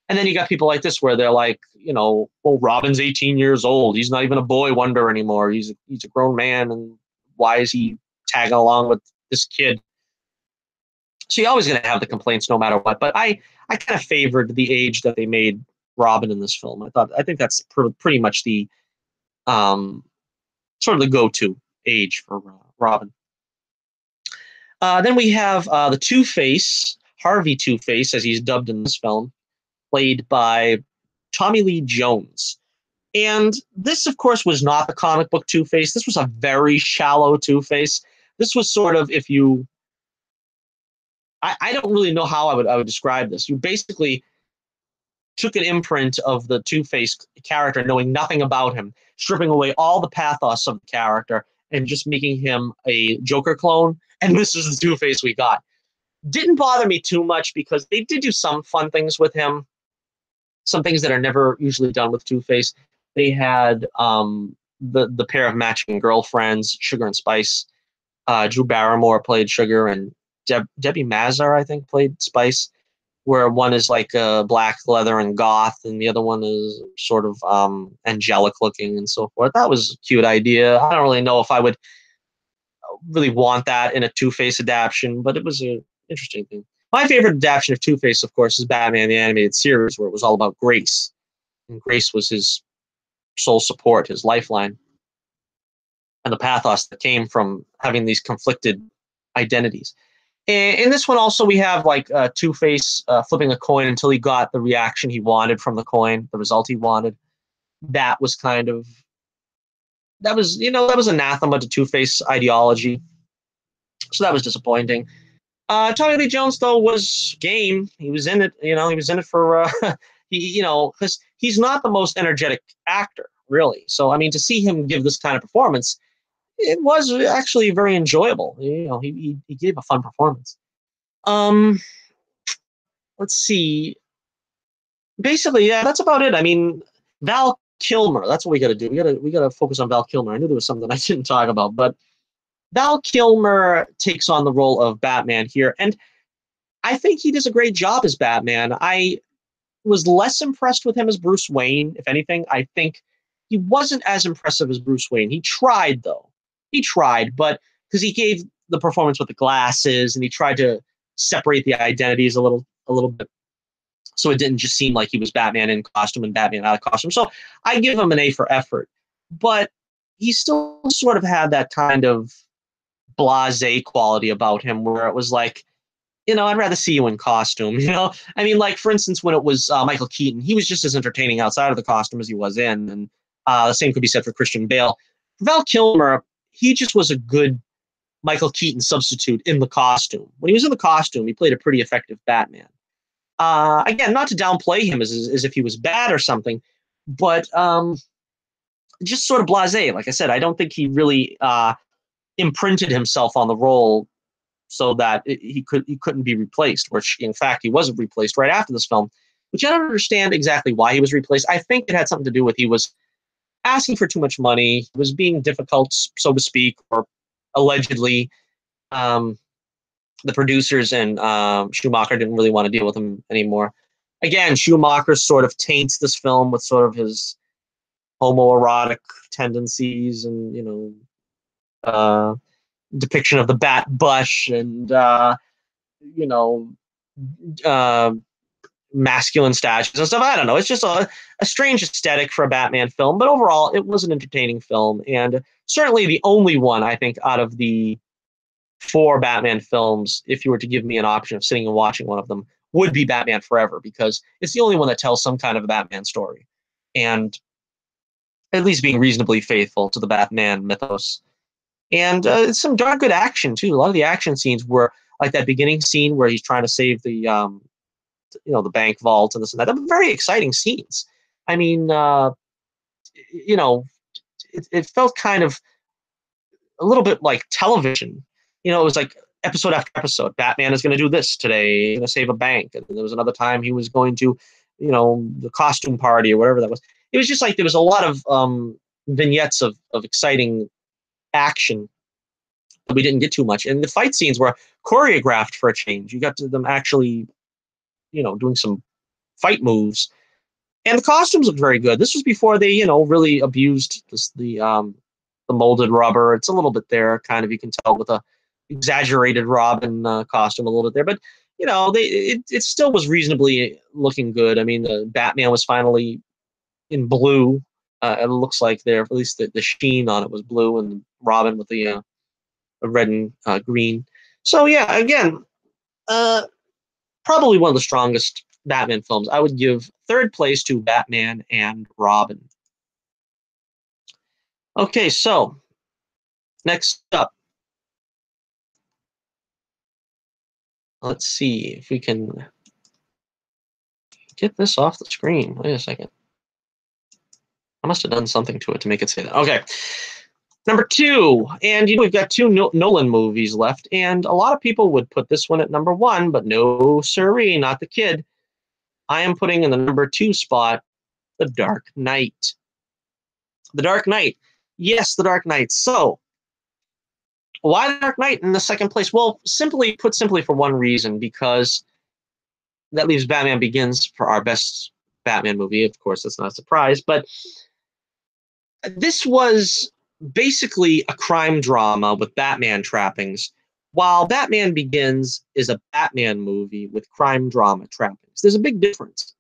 And then you got people like this where they're like, well, Robin's 18 years old. He's not even a boy wonder anymore. He's a grown man, and why is he tagging along with this kid? So you're always going to have the complaints no matter what. But I kind of favored the age that they made Robin in this film. I think that's pretty much the sort of the go-to age for Robin. Then we have the Two-Face, Harvey Two-Face, as he's dubbed in this film, played by Tommy Lee Jones. And this, of course, was not the comic book Two-Face. This was a very shallow Two-Face. This was sort of, if you... I don't really know how I would describe this. You basically took an imprint of the Two-Face character, knowing nothing about him, stripping away all the pathos of the character, and just making him a Joker clone. And this is the Two-Face we got. Didn't bother me too much because they did do some fun things with him, some things that are never usually done with Two-Face. They had the pair of matching girlfriends, Sugar and Spice. Drew Barrymore played Sugar, and Debbie Mazar, I think, played Spice, where one is like black leather and goth, and the other one is sort of angelic looking and so forth. That was a cute idea. I don't really know if I would really want that in a Two-Face adaptation, but it was an interesting thing. My favorite adaptation of Two-Face, of course, is Batman the Animated Series, where it was all about Grace. And Grace was his sole support, his lifeline, and the pathos that came from having these conflicted identities. In this one also, we have like Two-Face flipping a coin until he got the reaction he wanted from the coin, the result he wanted. That was anathema to Two-Face ideology. So that was disappointing. Tommy Lee Jones, though, was game. He was in it. He was in it for because he's not the most energetic actor, really. So I mean, to see him give this kind of performance, it was actually very enjoyable. He gave a fun performance. Let's see. Basically, yeah, that's about it. I mean, Val Kilmer. That's what we got to do. We got to focus on Val Kilmer. I knew there was something I didn't talk about, but Val Kilmer takes on the role of Batman here, and I think he does a great job as Batman. I was less impressed with him as Bruce Wayne. If anything, I think he wasn't as impressive as Bruce Wayne. He tried, though. He tried, but because he gave the performance with the glasses, and he tried to separate the identities a little bit, so it didn't just seem like he was Batman in costume and Batman out of costume. So I give him an A for effort, but he still sort of had that kind of blasé quality about him, where it was like, I'd rather see you in costume. I mean, like, for instance, when it was Michael Keaton, he was just as entertaining outside of the costume as he was in, and the same could be said for Christian Bale. For Val Kilmer, he just was a good Michael Keaton substitute in the costume. When he was in the costume, he played a pretty effective Batman. Again, not to downplay him as if he was bad or something, but just sort of blasé. Like I said, I don't think he really imprinted himself on the role so that he couldn't be replaced. Which in fact he wasn't replaced right after this film, which I don't understand exactly why he was replaced. I think it had something to do with he was asking for too much money, he was being difficult, so to speak, or allegedly. Um, the producers and Schumacher didn't really want to deal with him anymore. Again, Schumacher sort of taints this film with sort of his homoerotic tendencies and depiction of the bat bush and you know uh, masculine statues and stuff. I don't know. It's just a strange aesthetic for a Batman film, but overall, it was an entertaining film, and certainly the only one I think out of the four Batman films, if you were to give me an option of sitting and watching one of them, would be Batman Forever, because it's the only one that tells some kind of a Batman story, and at least being reasonably faithful to the Batman mythos. And it's some darn good action too. A lot of the action scenes were like that beginning scene where he's trying to save the bank vault and this and that. They were very exciting scenes. I mean, you know, it felt kind of a little bit like television. It was like episode after episode. Batman is going to do this today. He's going to save a bank. And there was another time he was going to, the costume party or whatever that was. It was just like there was a lot of vignettes of exciting action that we didn't get too much. And the fight scenes were choreographed for a change. You got to them actually, doing some fight moves. And the costumes looked very good. This was before they, really abused the molded rubber. It's a little bit there, kind of, you can tell with a exaggerated Robin costume a little bit there, but it still was reasonably looking good. I mean, Batman was finally in blue. It looks like there, at least the sheen on it was blue, and Robin with the red and green. So yeah, again, probably one of the strongest Batman films. I would give third place to Batman and Robin. Okay, so next up, let's see if we can get this off the screen. Wait a second. I must have done something to it to make it say that. Okay. Number 2, and we've got 2 Nolan movies left, and a lot of people would put this one at number 1, but no siree, not the kid. I am putting in the number 2 spot The Dark Knight. The Dark Knight. Yes, The Dark Knight. So, why The Dark Knight in the second place? Well, simply for one reason, because that leaves Batman Begins for our best Batman movie. Of course, that's not a surprise, but this was basically a crime drama with Batman trappings, while Batman Begins is a Batman movie with crime drama trappings. There's a big difference.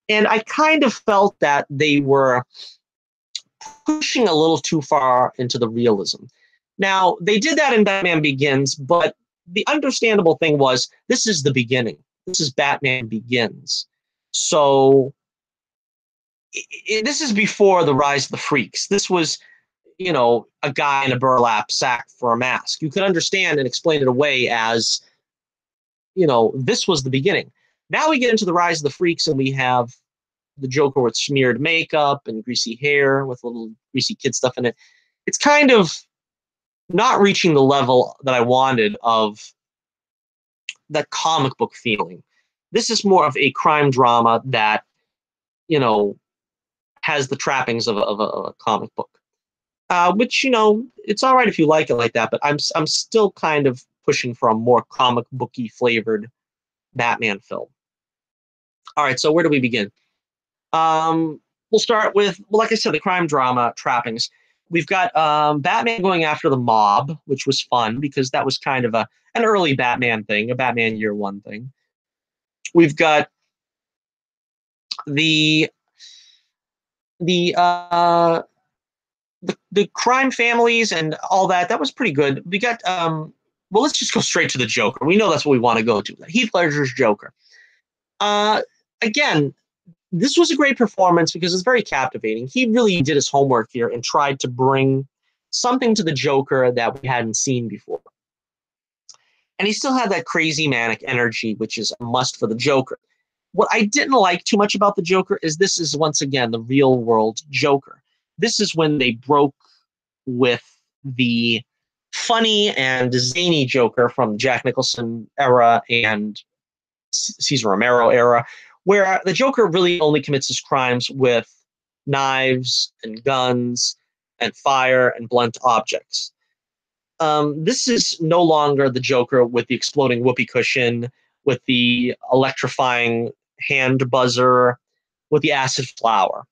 And I kind of felt that they were pushing a little too far into the realism. Now, they did that in Batman Begins, but the understandable thing was this is the beginning. This is Batman Begins. So this is before the rise of the freaks. This was, a guy in a burlap sack for a mask. You could understand and explain it away as, this was the beginning. Now we get into the rise of the freaks, and we have the Joker with smeared makeup and greasy hair with little greasy kid stuff in it. It's kind of not reaching the level that I wanted of that comic book feeling. This is more of a crime drama that, has the trappings of a comic book. Which, it's all right if you like it like that, but I'm still kind of pushing for a more comic booky flavored Batman film. All right, so where do we begin? We'll start with, like I said, the crime drama trappings. We've got Batman going after the mob, which was fun because that was kind of an early Batman thing, a Batman Year One thing. We've got the crime families and all that. That was pretty good. We got well, let's just go straight to the Joker. We know that's what we want to go to. Heath Ledger's Joker. Again, this was a great performance because it's very captivating. He really did his homework here and tried to bring something to the Joker that we hadn't seen before. And he still had that crazy manic energy, which is a must for the Joker. What I didn't like too much about the Joker is this is, once again, the real world Joker. this is when they broke with the funny and zany Joker from Jack Nicholson era and Cesar Romero era, where the Joker really only commits his crimes with knives and guns and fire and blunt objects. This is no longer the Joker with the exploding whoopee cushion, with the electrifying hand buzzer, with the acid flower.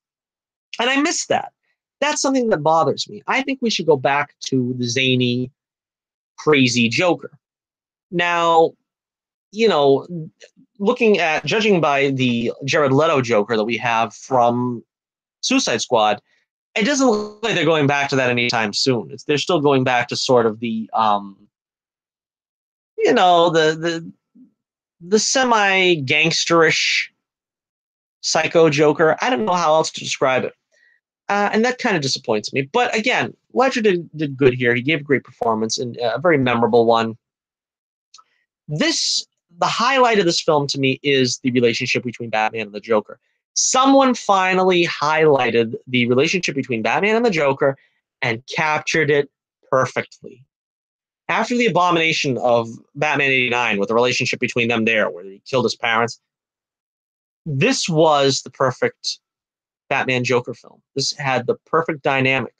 And I miss that. That's something that bothers me. I think we should go back to the zany, crazy Joker. Now, judging by the Jared Leto Joker that we have from Suicide Squad, it doesn't look like they're going back to that anytime soon. They're still going back to sort of the the semi gangsterish psycho Joker. I don't know how else to describe it, and that kind of disappoints me. But again, Ledger did good here. He gave a great performance and a very memorable one. The highlight of this film to me is the relationship between Batman and the Joker. Someone finally highlighted the relationship between Batman and the Joker and captured it perfectly. After the abomination of Batman 89 with the relationship between them there, where he killed his parents, this was the perfect Batman Joker film. This had the perfect dynamic.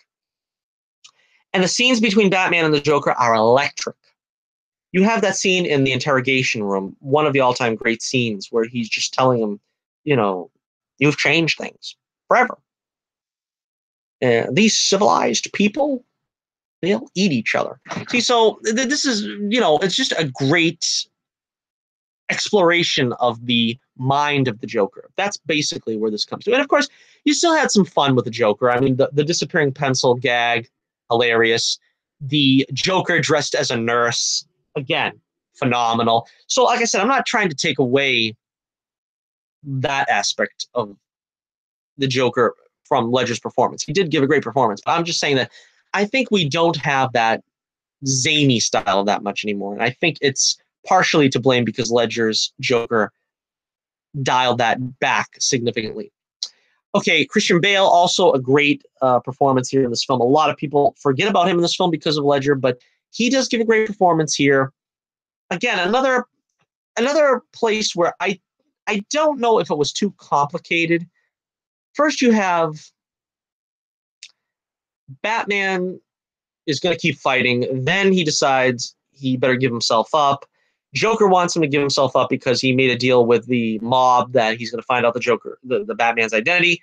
And the scenes between Batman and the Joker are electric. You have that scene in the interrogation room, one of the all-time great scenes, where he's just telling him, you've changed things forever. These civilized people, they'll eat each other. See, so this is, it's just a great exploration of the mind of the Joker. That's basically where this comes to. And of course, you still had some fun with the Joker. I mean, the disappearing pencil gag, hilarious. The Joker dressed as a nurse, again, phenomenal. So like I said, I'm not trying to take away that aspect of the Joker from Ledger's performance. He did give a great performance, but I'm just saying that I think we don't have that zany style that much anymore. And I think it's partially to blame because Ledger's Joker dialed that back significantly. Okay, Christian Bale, also a great performance here in this film. A lot of people forget about him in this film because of Ledger, but he does give a great performance here. Again, another place where I don't know if it was too complicated. First, you have Batman is going to keep fighting. Then he decides he better give himself up. Joker wants him to give himself up because he made a deal with the mob that he's going to find out the Batman's identity.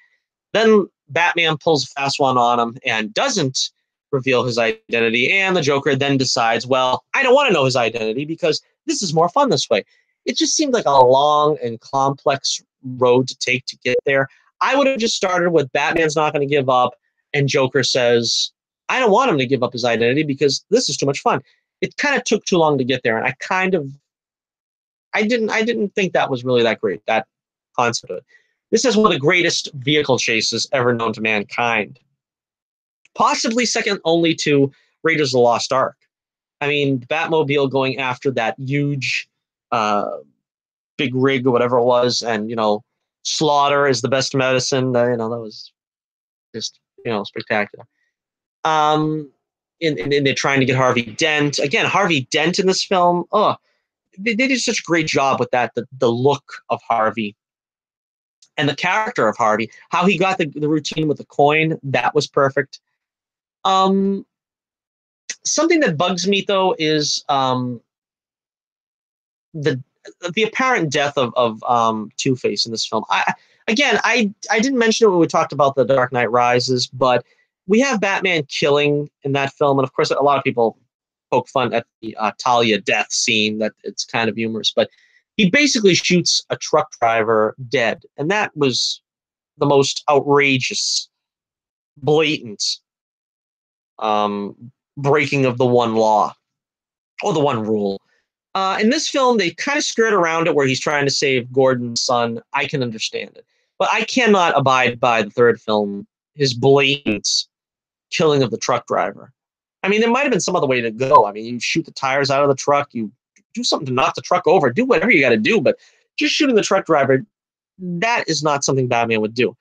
Then Batman pulls a fast one on him and doesn't reveal his identity. And the Joker then decides, well, I don't want to know his identity because this is more fun this way. It just seemed like a long and complex road to take to get there. I would have just started with Batman's not going to give up, and Joker says, I don't want him to give up his identity because this is too much fun. It kind of took too long to get there, and I didn't think that was really that great, that concept of it. This is one of the greatest vehicle chases ever known to mankind. Possibly second only to Raiders of the Lost Ark. I mean, Batmobile going after that huge big rig or whatever it was, and, slaughter is the best medicine. That was just, spectacular. And they're trying to get Harvey Dent. Again, Harvey Dent in this film, they did such a great job with that, the look of Harvey and the character of Harvey, how he got the routine with the coin, that was perfect. Something that bugs me, though, is the apparent death of Two-Face in this film. I didn't mention it when we talked about The Dark Knight Rises, but we have Batman killing in that film, and of course, a lot of people poke fun at the Talia death scene. That it's kind of humorous, but he basically shoots a truck driver dead, and that was the most outrageous, blatant breaking of the one law or the one rule. In this film, they kind of skirt around it where he's trying to save Gordon's son. I can understand it. But I cannot abide by the third film, his blatant killing of the truck driver. I mean, there might have been some other way to go. I mean, you shoot the tires out of the truck, you do something to knock the truck over, do whatever you got to do. But just shooting the truck driver, that is not something Batman would do.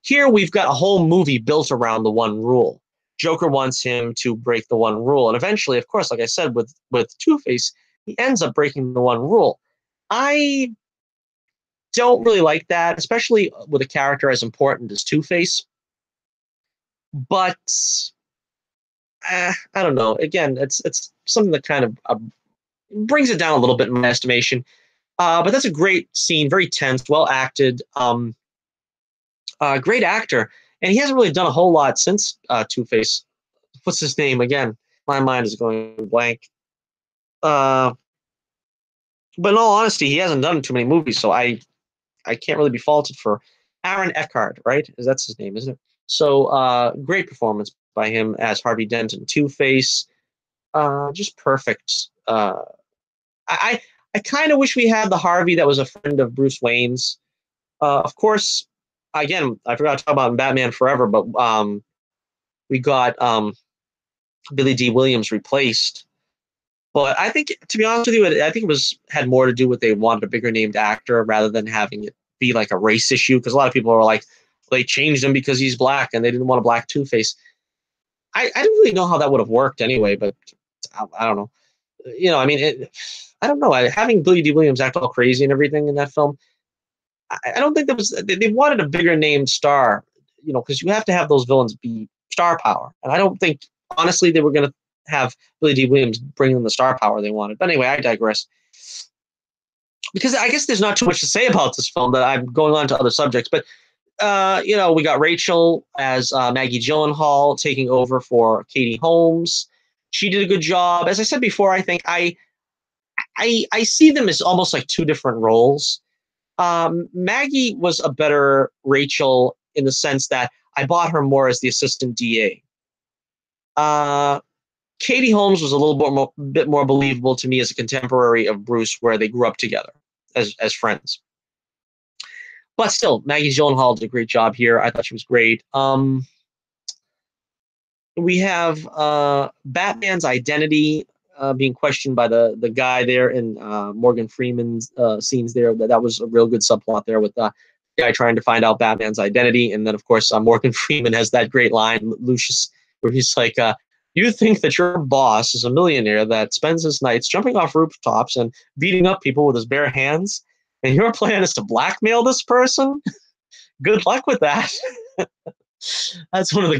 Here we've got a whole movie built around the one rule. Joker wants him to break the one rule, and eventually, of course, like I said, with Two-Face, he ends up breaking the one rule. I don't really like that, especially with a character as important as Two-Face. But I don't know. Again, it's something that kind of brings it down a little bit in my estimation. But that's a great scene, very tense, well acted, great actor, and he hasn't really done a whole lot since Two-Face. What's his name again? My mind is going blank. Uh, but in all honesty, he hasn't done too many movies, so I can't really be faulted for Aaron Eckhart, right? That's his name, isn't it? So great performance by him as Harvey Dent in Two-Face. Just perfect. I kind of wish we had the Harvey that was a friend of Bruce Wayne's. Of course, again, I forgot to talk about in Batman Forever, but we got Billy D. Williams replaced. But I think, to be honest with you, I think it had more to do with they wanted a bigger named actor rather than having it be like a race issue. Because a lot of people are like, they changed him because he's black and they didn't want a black Two-Face. I didn't really know how that would have worked anyway, but I don't know. I mean, I don't know. Having Billy D. Williams act all crazy and everything in that film, I don't think that was. They wanted a bigger named star, because you have to have those villains be star power, and I don't think honestly they were going to have Billy D. Williams bring them the star power they wanted. But anyway, I digress. Because I guess there's not too much to say about this film that I'm going on to other subjects. But we got Rachel as Maggie Gyllenhaal taking over for Katie Holmes. She did a good job. As I said before, I think I see them as almost like two different roles. Maggie was a better Rachel in the sense that I bought her more as the assistant DA. Katie Holmes was a little bit more believable to me as a contemporary of Bruce, where they grew up together as friends. But still, Maggie Gyllenhaal did a great job here. I thought she was great. We have Batman's identity being questioned by the guy there in Morgan Freeman's scenes there. That was a real good subplot there with the guy trying to find out Batman's identity. And then, of course, Morgan Freeman has that great line, Lucius, where he's like, you think that your boss is a millionaire that spends his nights jumping off rooftops and beating up people with his bare hands, and your plan is to blackmail this person? Good luck with that. That's one of the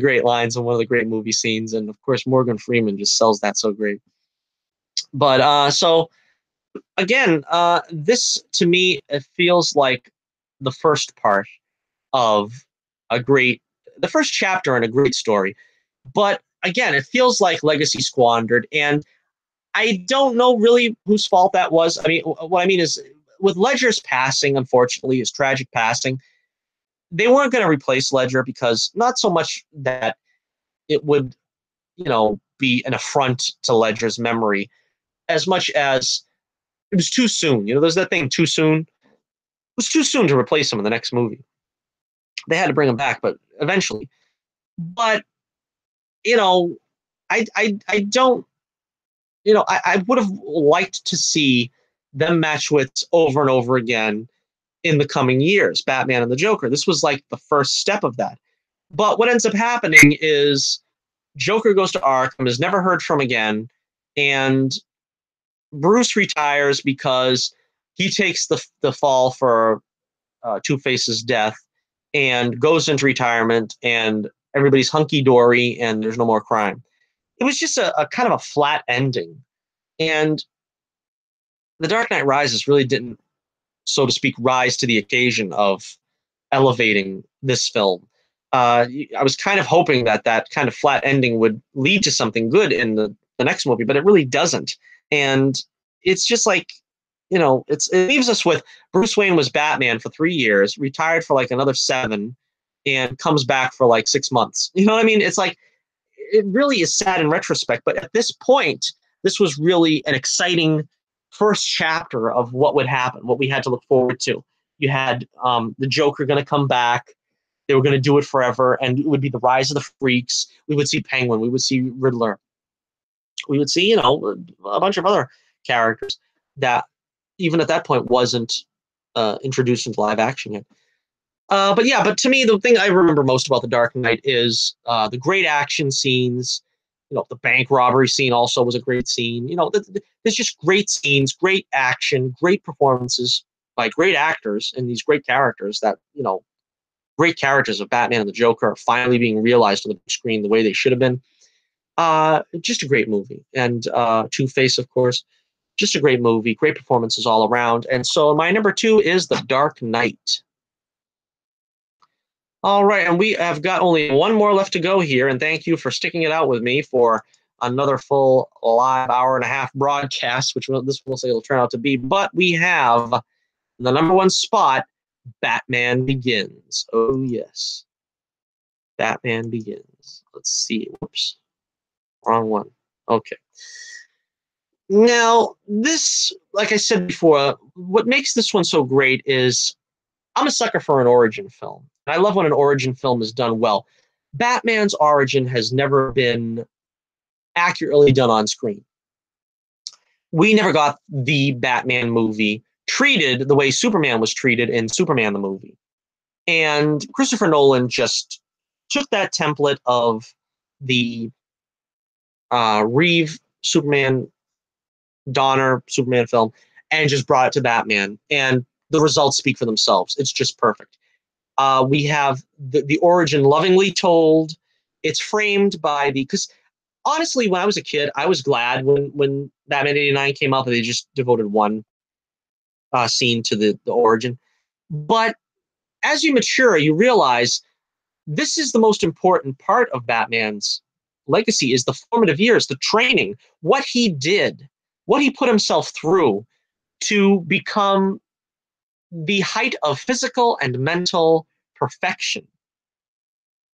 great lines and one of the great movie scenes. And of course, Morgan Freeman just sells that so great. But so again, this to me, it feels like the first part of the first chapter in a great story. But again, it feels like legacy squandered. And I don't know really whose fault that was. I mean, what I mean is with Ledger's passing, unfortunately, his tragic passing, they weren't going to replace Ledger because not so much that it would, be an affront to Ledger's memory as much as it was too soon. There's that thing, too soon. It was too soon to replace him in the next movie. They had to bring him back, but eventually. But, I don't, I would have liked to see them match wits over and over again in the coming years, Batman and the Joker. This was like the first step of that. But what ends up happening is Joker goes to Arkham, is never heard from again, and Bruce retires because he takes the fall for Two-Face's death and goes into retirement, and everybody's hunky-dory, and there's no more crime. It was just a kind of a flat ending. And The Dark Knight Rises really didn't, so to speak, rise to the occasion of elevating this film. I was kind of hoping that kind of flat ending would lead to something good in the next movie, but it really doesn't. And it's just like, it leaves us with Bruce Wayne was Batman for 3 years, retired for like another 7, and comes back for like 6 months. You know what I mean? It's like, it really is sad in retrospect, but at this point, this was really an exciting first chapter of what would happen, what we had to look forward to. You had the Joker going to come back. They were going to do it forever, and it would be the rise of the freaks. We would see Penguin. We would see Riddler. We would see, a bunch of other characters that even at that point wasn't introduced into live action yet. But yeah, but to me, the thing I remember most about The Dark Knight is the great action scenes. You know, the bank robbery scene also was a great scene. You know, there's just great scenes, great action, great performances by great actors and these great characters that, you know, great characters of Batman and the Joker are finally being realized on the big screen the way they should have been. Just a great movie. And Two-Face, of course, just a great movie, great performances all around. And so my number two is The Dark Knight. All right, and we have got only one more left to go here, and thank you for sticking it out with me for another full live hour and a half broadcast, which this will say it'll turn out to be. But we have the number one spot, Batman Begins. Oh yes, Batman Begins. Let's see. Whoops, wrong one. Okay. Now this, like I said before, what makes this one so great is I'm a sucker for an origin film. I love when an origin film is done well. Batman's origin has never been accurately done on screen. We never got the Batman movie treated the way Superman was treated in Superman the movie. And Christopher Nolan just took that template of the Reeve Superman, Donner Superman film and just brought it to Batman. And the results speak for themselves. It's just perfect. We have the origin lovingly told. It's framed by because honestly, when I was a kid, I was glad when Batman '89 came out that they just devoted one scene to the origin. But as you mature, you realize this is the most important part of Batman's legacy is the formative years, the training, what he did, what he put himself through to become the height of physical and mental perfection.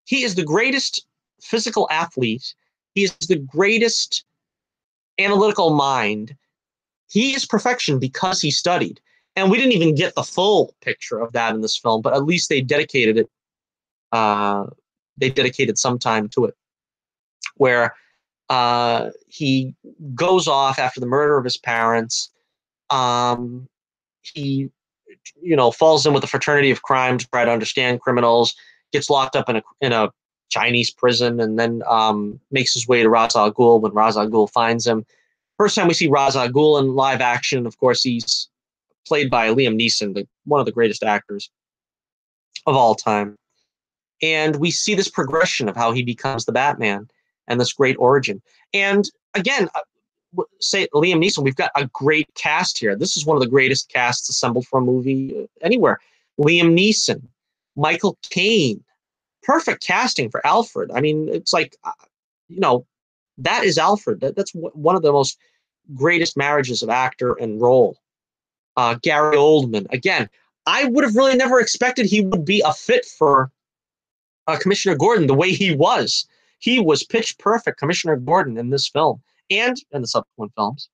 He is the greatest physical athlete. He is the greatest analytical mind. He is perfection because he studied. And we didn't even get the full picture of that in this film, but at least they dedicated it. They dedicated some time to it, where he goes off after the murder of his parents. He, falls in with the fraternity of crime to try to understand criminals. Gets locked up in a Chinese prison, and then makes his way to Ra's al Ghul when Ra's al Ghul finds him. First time we see Ra's al Ghul in live action, of course, he's played by Liam Neeson, one of the greatest actors of all time. And we see this progression of how he becomes the Batman and this great origin. And again, say Liam Neeson, we've got a great cast here. This is one of the greatest casts assembled for a movie anywhere. Liam Neeson, Michael Caine, perfect casting for Alfred. I mean, it's like, that is Alfred. That's one of the most greatest marriages of actor and role. Gary Oldman, again, I would have really never expected he would be a fit for Commissioner Gordon the way he was. He was pitch perfect Commissioner Gordon in this film and in the subsequent films.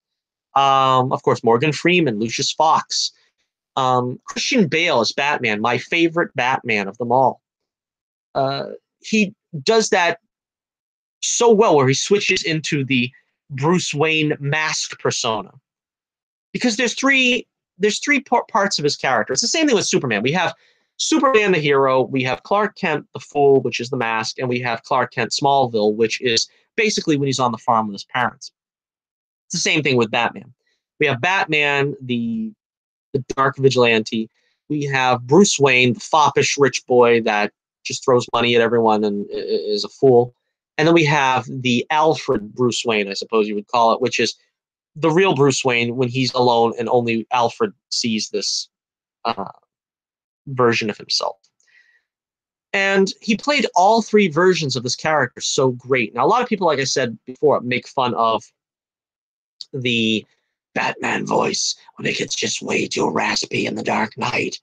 Of course, Morgan Freeman, Lucius Fox, Christian Bale as Batman, my favorite Batman of them all. He does that so well where he switches into the Bruce Wayne mask persona. Because there's three parts of his character. It's the same thing with Superman. We have Superman the hero, we have Clark Kent the fool, which is the mask, and we have Clark Kent Smallville, which is basically when he's on the farm with his parents. It's the same thing with Batman. We have Batman, the dark vigilante. We have Bruce Wayne, the foppish rich boy that just throws money at everyone and is a fool. And then we have the Alfred Bruce Wayne, I suppose you would call it, which is the real Bruce Wayne when he's alone and only Alfred sees this version of himself. And he played all three versions of this character so great. Now, a lot of people, like I said before, make fun of the Batman voice when it gets just way too raspy in The Dark Knight.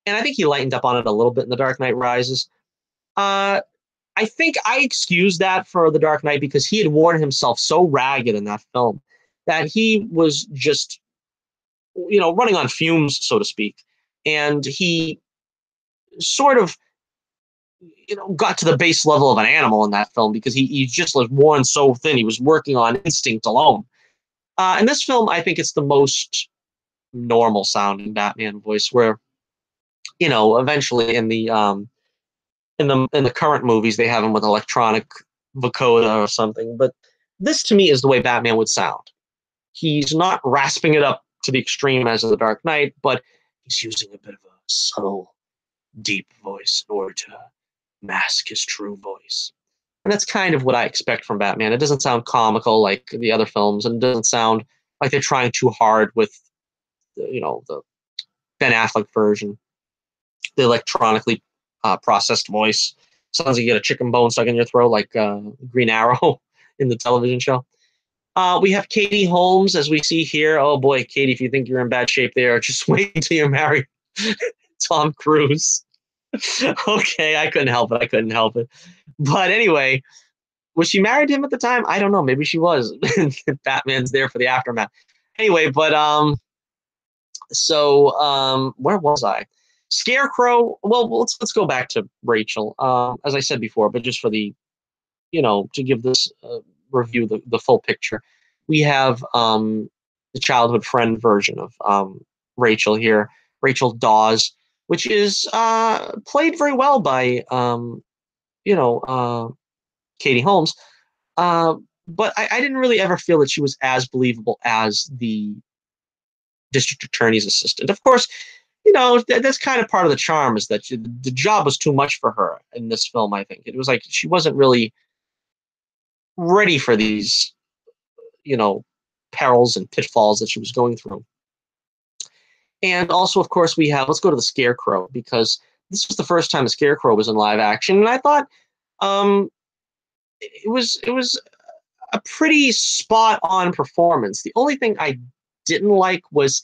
And I think he lightened up on it a little bit in The Dark Knight Rises. I think I excuse that for The Dark Knight because he had worn himself so ragged in that film that he was just, running on fumes, so to speak. And he sort of, got to the base level of an animal in that film because he just was worn so thin. He was working on instinct alone. In this film, I think it's the most normal sounding Batman voice where eventually in the current movies they have him with electronic vocoder or something. But this to me is the way Batman would sound. He's not rasping it up to the extreme as in the Dark Knight, but he's using a bit of a subtle, deep voice in order to mask his true voice. And that's kind of what I expect from Batman. It doesn't sound comical like the other films, and it doesn't sound like they're trying too hard with the Ben Affleck version, the electronically processed voice. Sounds like you get a chicken bone stuck in your throat, like Green Arrow in the television show. We have Katie Holmes, as we see here. Oh boy, Katie, if you think you're in bad shape there, just wait until you're married. Tom Cruise. Okay, I couldn't help it. I couldn't help it. But anyway, was she married to him at the time? I don't know. Maybe she was. Batman's there for the aftermath. Anyway, but where was I? Scarecrow. Well, let's go back to Rachel. As I said before, but just for the to give this review the full picture, we have the childhood friend version of Rachel here, Rachel Dawes, which is played very well by Katie Holmes. But I didn't really ever feel that she was as believable as the district attorney's assistant. Of course, that's kind of part of the charm, is that the job was too much for her in this film. I think it was like she wasn't really ready for these, perils and pitfalls that she was going through. And also, of course, let's go to the Scarecrow, because this was the first time the Scarecrow was in live action, and I thought it was a pretty spot on performance. The only thing I didn't like was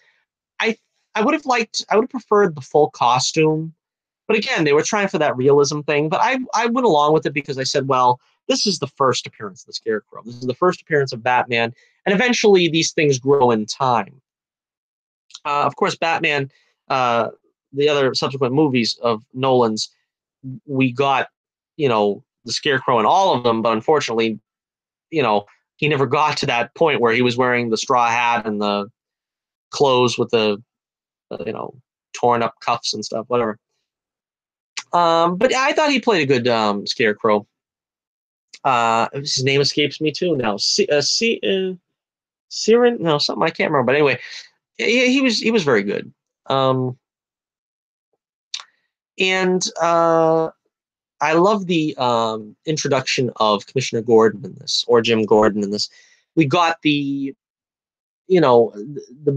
I I would have preferred the full costume. But again, they were trying for that realism thing. But I went along with it because I said, well, this is the first appearance of the Scarecrow. This is the first appearance of Batman, and eventually these things grow in time. Of course, Batman, the other subsequent movies of Nolan's, we got the Scarecrow in all of them, but unfortunately, he never got to that point where he was wearing the straw hat and the clothes with the torn up cuffs and stuff, whatever. But I thought he played a good Scarecrow. His name escapes me too now. Siren? No, something I can't remember. But anyway, he was very good. And I love the introduction of Commissioner Gordon in this, or Jim Gordon in this. We got the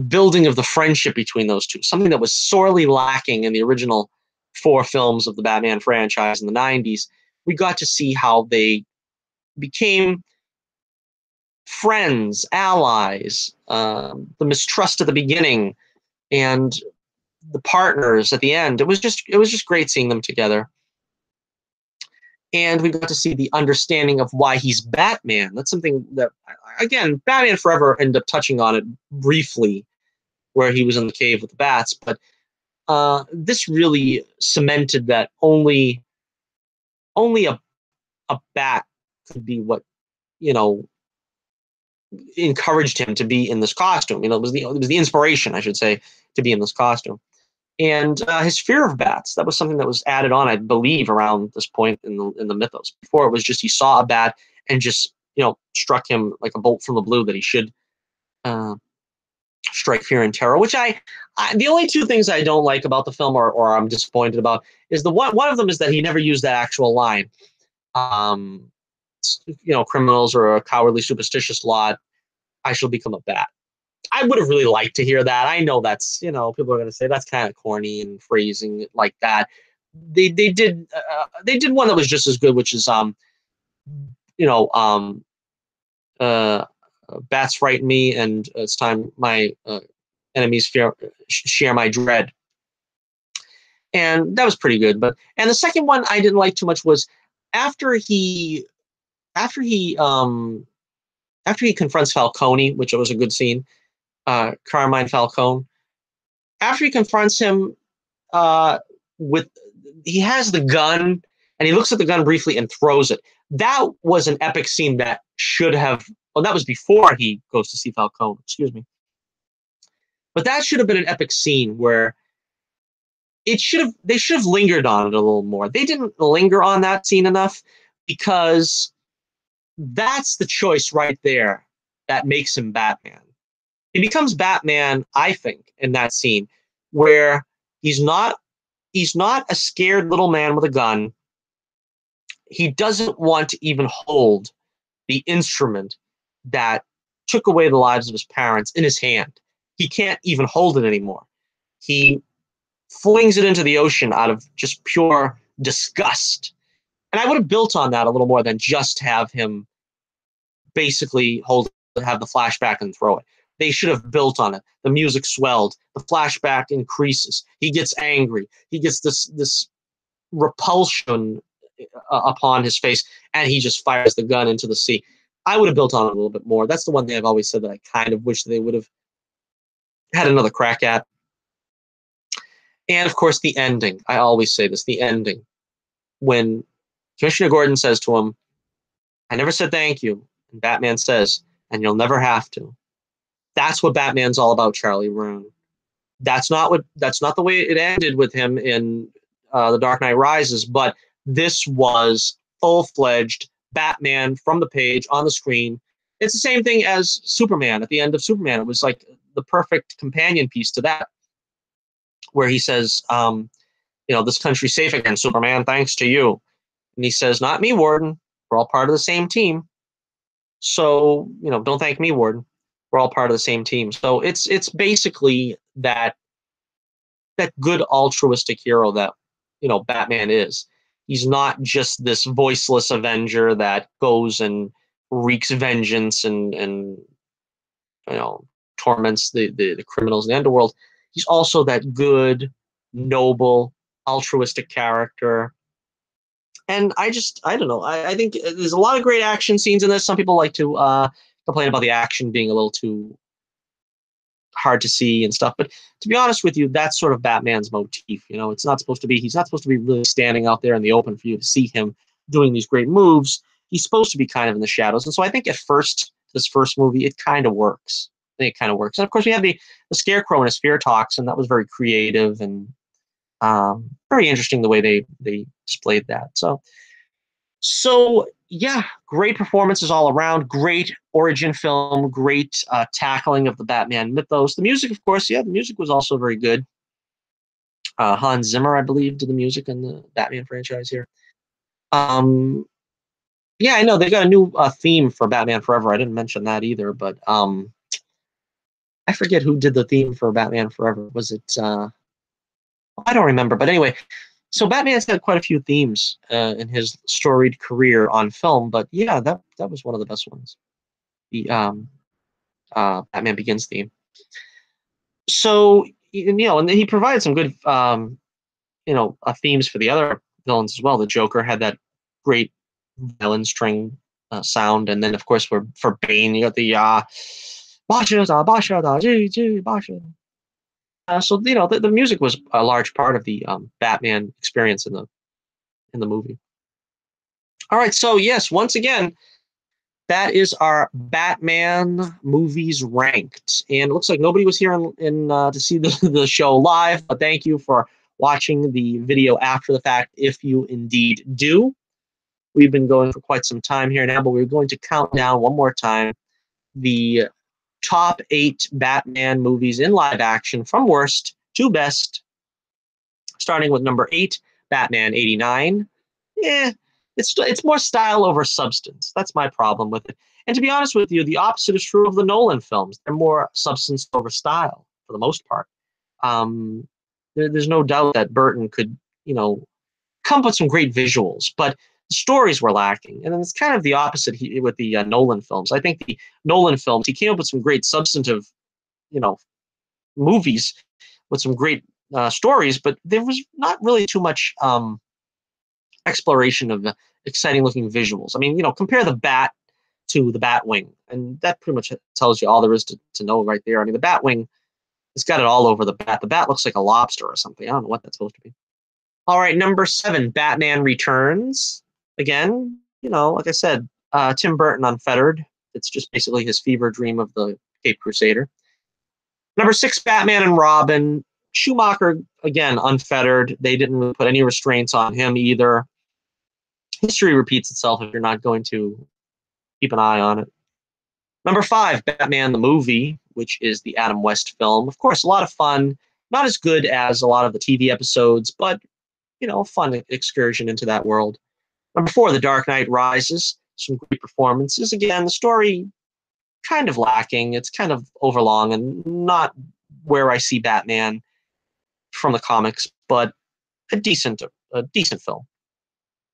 building of the friendship between those two, something that was sorely lacking in the original 4 films of the Batman franchise in the 90s. We got to see how they became friends, allies, the mistrust at the beginning, and the partners at the end. It was just great seeing them together. And we got to see the understanding of why he's Batman. That's something that, again, Batman Forever ended up touching on it briefly, where he was in the cave with the bats. But this really cemented that only a bat could be what encouraged him to be in this costume. It was the inspiration, I should say, to be in this costume. And his fear of bats, that was something that was added on, I believe, around this point in the mythos. Before, it was just he saw a bat and just struck him like a bolt from the blue that he should strike fear and terror. Which the only 2 things I don't like about the film, or I'm disappointed about, is one of them is that he never used that actual line. Criminals are a cowardly, superstitious lot. I shall become a bat. I would have really liked to hear that. I know that's, people are going to say that's kind of corny and phrasing it like that. They did one that was just as good, which is bats frighten me, and it's time my enemies share my dread. And that was pretty good. And the second one I didn't like too much was after he confronts Falcone, which was a good scene. Carmine Falcone. After he confronts him, he has the gun, and he looks at the gun briefly and throws it. That was an epic scene that should have. Well, that was before he goes to see Falcone. Excuse me. But that should have been an epic scene where they should have lingered on it a little more. They didn't linger on that scene enough because that's the choice right there that makes him Batman. He becomes Batman, I think, in that scene where he's not he's not a scared little man with a gun. He doesn't want to even hold the instrument that took away the lives of his parents in his hand. He can't even hold it anymore. He flings it into the ocean out of just pure disgust. And I would have built on that a little more than just have him basically have the flashback and throw it. They should have built on it. The music swelled. The flashback increases. He gets angry. He gets this repulsion upon his face, and he just fires the gun into the sea. I would have built on it a little bit more. That's the one thing I've always said that I kind of wish they would have had another crack at. And of course, the ending. I always say this: the ending when Commissioner Gordon says to him, "I never said thank you," and Batman says, "And you'll never have to." That's what Batman's all about, Charlie Rune. That's not the way it ended with him in The Dark Knight Rises, but this was full-fledged Batman from the page on the screen. It's the same thing as Superman at the end of Superman. It was like the perfect companion piece to that, where he says, this country's safe again, Superman, thanks to you. And he says, not me, Warden. We're all part of the same team. So, don't thank me, Warden. We're all part of the same team. So it's basically that good altruistic hero that Batman is. He's not just this voiceless avenger that goes and wreaks vengeance and torments the criminals in the underworld. He's also that good, noble, altruistic character. And I don't know. I think there's a lot of great action scenes in this. Some people like to complain about the action being a little too hard to see and stuff. But to be honest with you, that's sort of Batman's motif. He's not supposed to be really standing out there in the open for you to see him doing these great moves. He's supposed to be kind of in the shadows. And so I think at first, this first movie, it kind of works. I think it kind of works. And of course, we have the Scarecrow in his fear talks, and that was very creative and very interesting the way they displayed that. So yeah, great performances all around. Great origin film. Great tackling of the Batman mythos. The music, of course, the music was also very good. Hans Zimmer, I believe, did the music in the Batman franchise here. Yeah, I know they got a new theme for Batman Forever. I didn't mention that either, but I forget who did the theme for Batman Forever. Was it? I don't remember. But anyway, so Batman's had quite a few themes in his storied career on film, but yeah, that was one of the best ones. The Batman Begins theme. So and he provided some good themes for the other villains as well. The Joker had that great villain string sound, and then of course for Bane you got the so the music was a large part of the Batman experience in the movie. All right, so yes, once again, that is our Batman movies ranked, and it looks like nobody was here to see the show live. But thank you for watching the video after the fact, if you indeed do. We've been going for quite some time here now, but we're going to count down one more time the top 8 Batman movies in live action from worst to best, starting with number 8, Batman 89. It's more style over substance. That's my problem with it. And to be honest with you, the opposite is true of the Nolan films. They're more substance over style for the most part. There's no doubt that Burton could, come up with some great visuals, but the stories were lacking. And then it's kind of the opposite with the Nolan films. I think the Nolan films, he came up with some great substantive, movies with some great stories, but there was not really too much exploration of exciting looking visuals. I mean, compare the Bat to the Batwing, and that pretty much tells you all there is to know right there. I mean, the Batwing, it's got it all over the Bat. The Bat looks like a lobster or something. I don't know what that's supposed to be. All right, number 7, Batman Returns. Again, like I said, Tim Burton unfettered. It's just basically his fever dream of the Cape Crusader. Number 6, Batman and Robin. Schumacher, again, unfettered. They didn't really put any restraints on him either. History repeats itself if you're not going to keep an eye on it. Number 5, Batman the movie, which is the Adam West film. Of course, a lot of fun. Not as good as a lot of the TV episodes, but, fun excursion into that world. Number 4, The Dark Knight Rises. Some great performances. Again, the story kind of lacking. It's kind of overlong and not where I see Batman from the comics, but a decent film.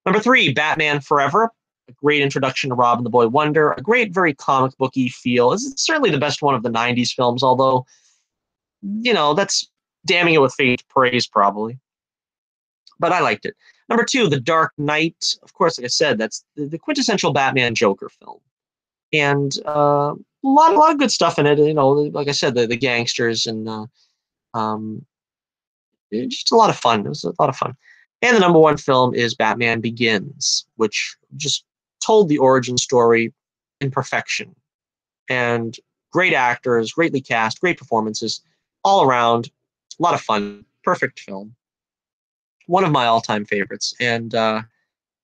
Number 3, Batman Forever. A great introduction to Robin the Boy Wonder. A great, very comic booky feel. It's certainly the best one of the 90s films, although, that's damning it with faint praise probably. But I liked it. Number 2, The Dark Knight. Of course, like I said, that's the quintessential Batman Joker film. And a lot of good stuff in it. Like I said, the gangsters and just a lot of fun. It was a lot of fun. And the number 1 film is Batman Begins, which just told the origin story in perfection. And great actors, greatly cast, great performances, all around. A lot of fun. Perfect film. One of my all-time favorites, and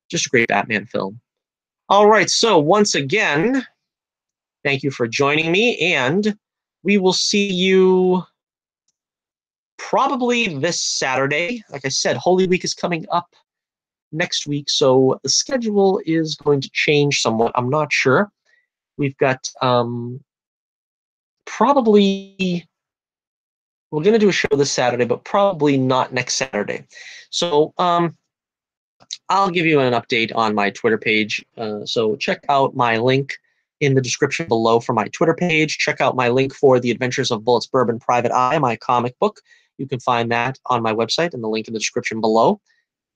just a great Batman film. All right, so once again, thank you for joining me, and we will see you probably this Saturday. Like I said, Holy Week is coming up next week, so the schedule is going to change somewhat. I'm not sure. We've got probably, we're going to do a show this Saturday, but probably not next Saturday. So I'll give you an update on my Twitter page. So check out my link in the description below for my Twitter page. Check out my link for The Adventures of Bullets, Bourbon, Private Eye, my comic book. You can find that on my website and the link in the description below.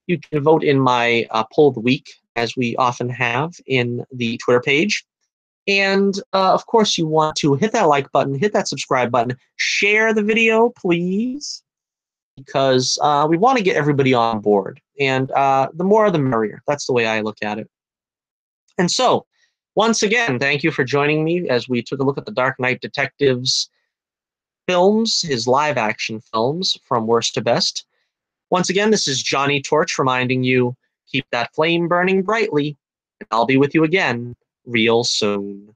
You can vote in my poll of the week, as we often have in the Twitter page. And, of course, you want to hit that like button, hit that subscribe button, share the video, please, because we want to get everybody on board. And the more the merrier. That's the way I look at it. And so, once again, thank you for joining me as we took a look at the Dark Knight Detectives films, his live-action films, from worst to best. Once again, this is Johnnie Torch reminding you, keep that flame burning brightly, and I'll be with you again real soon.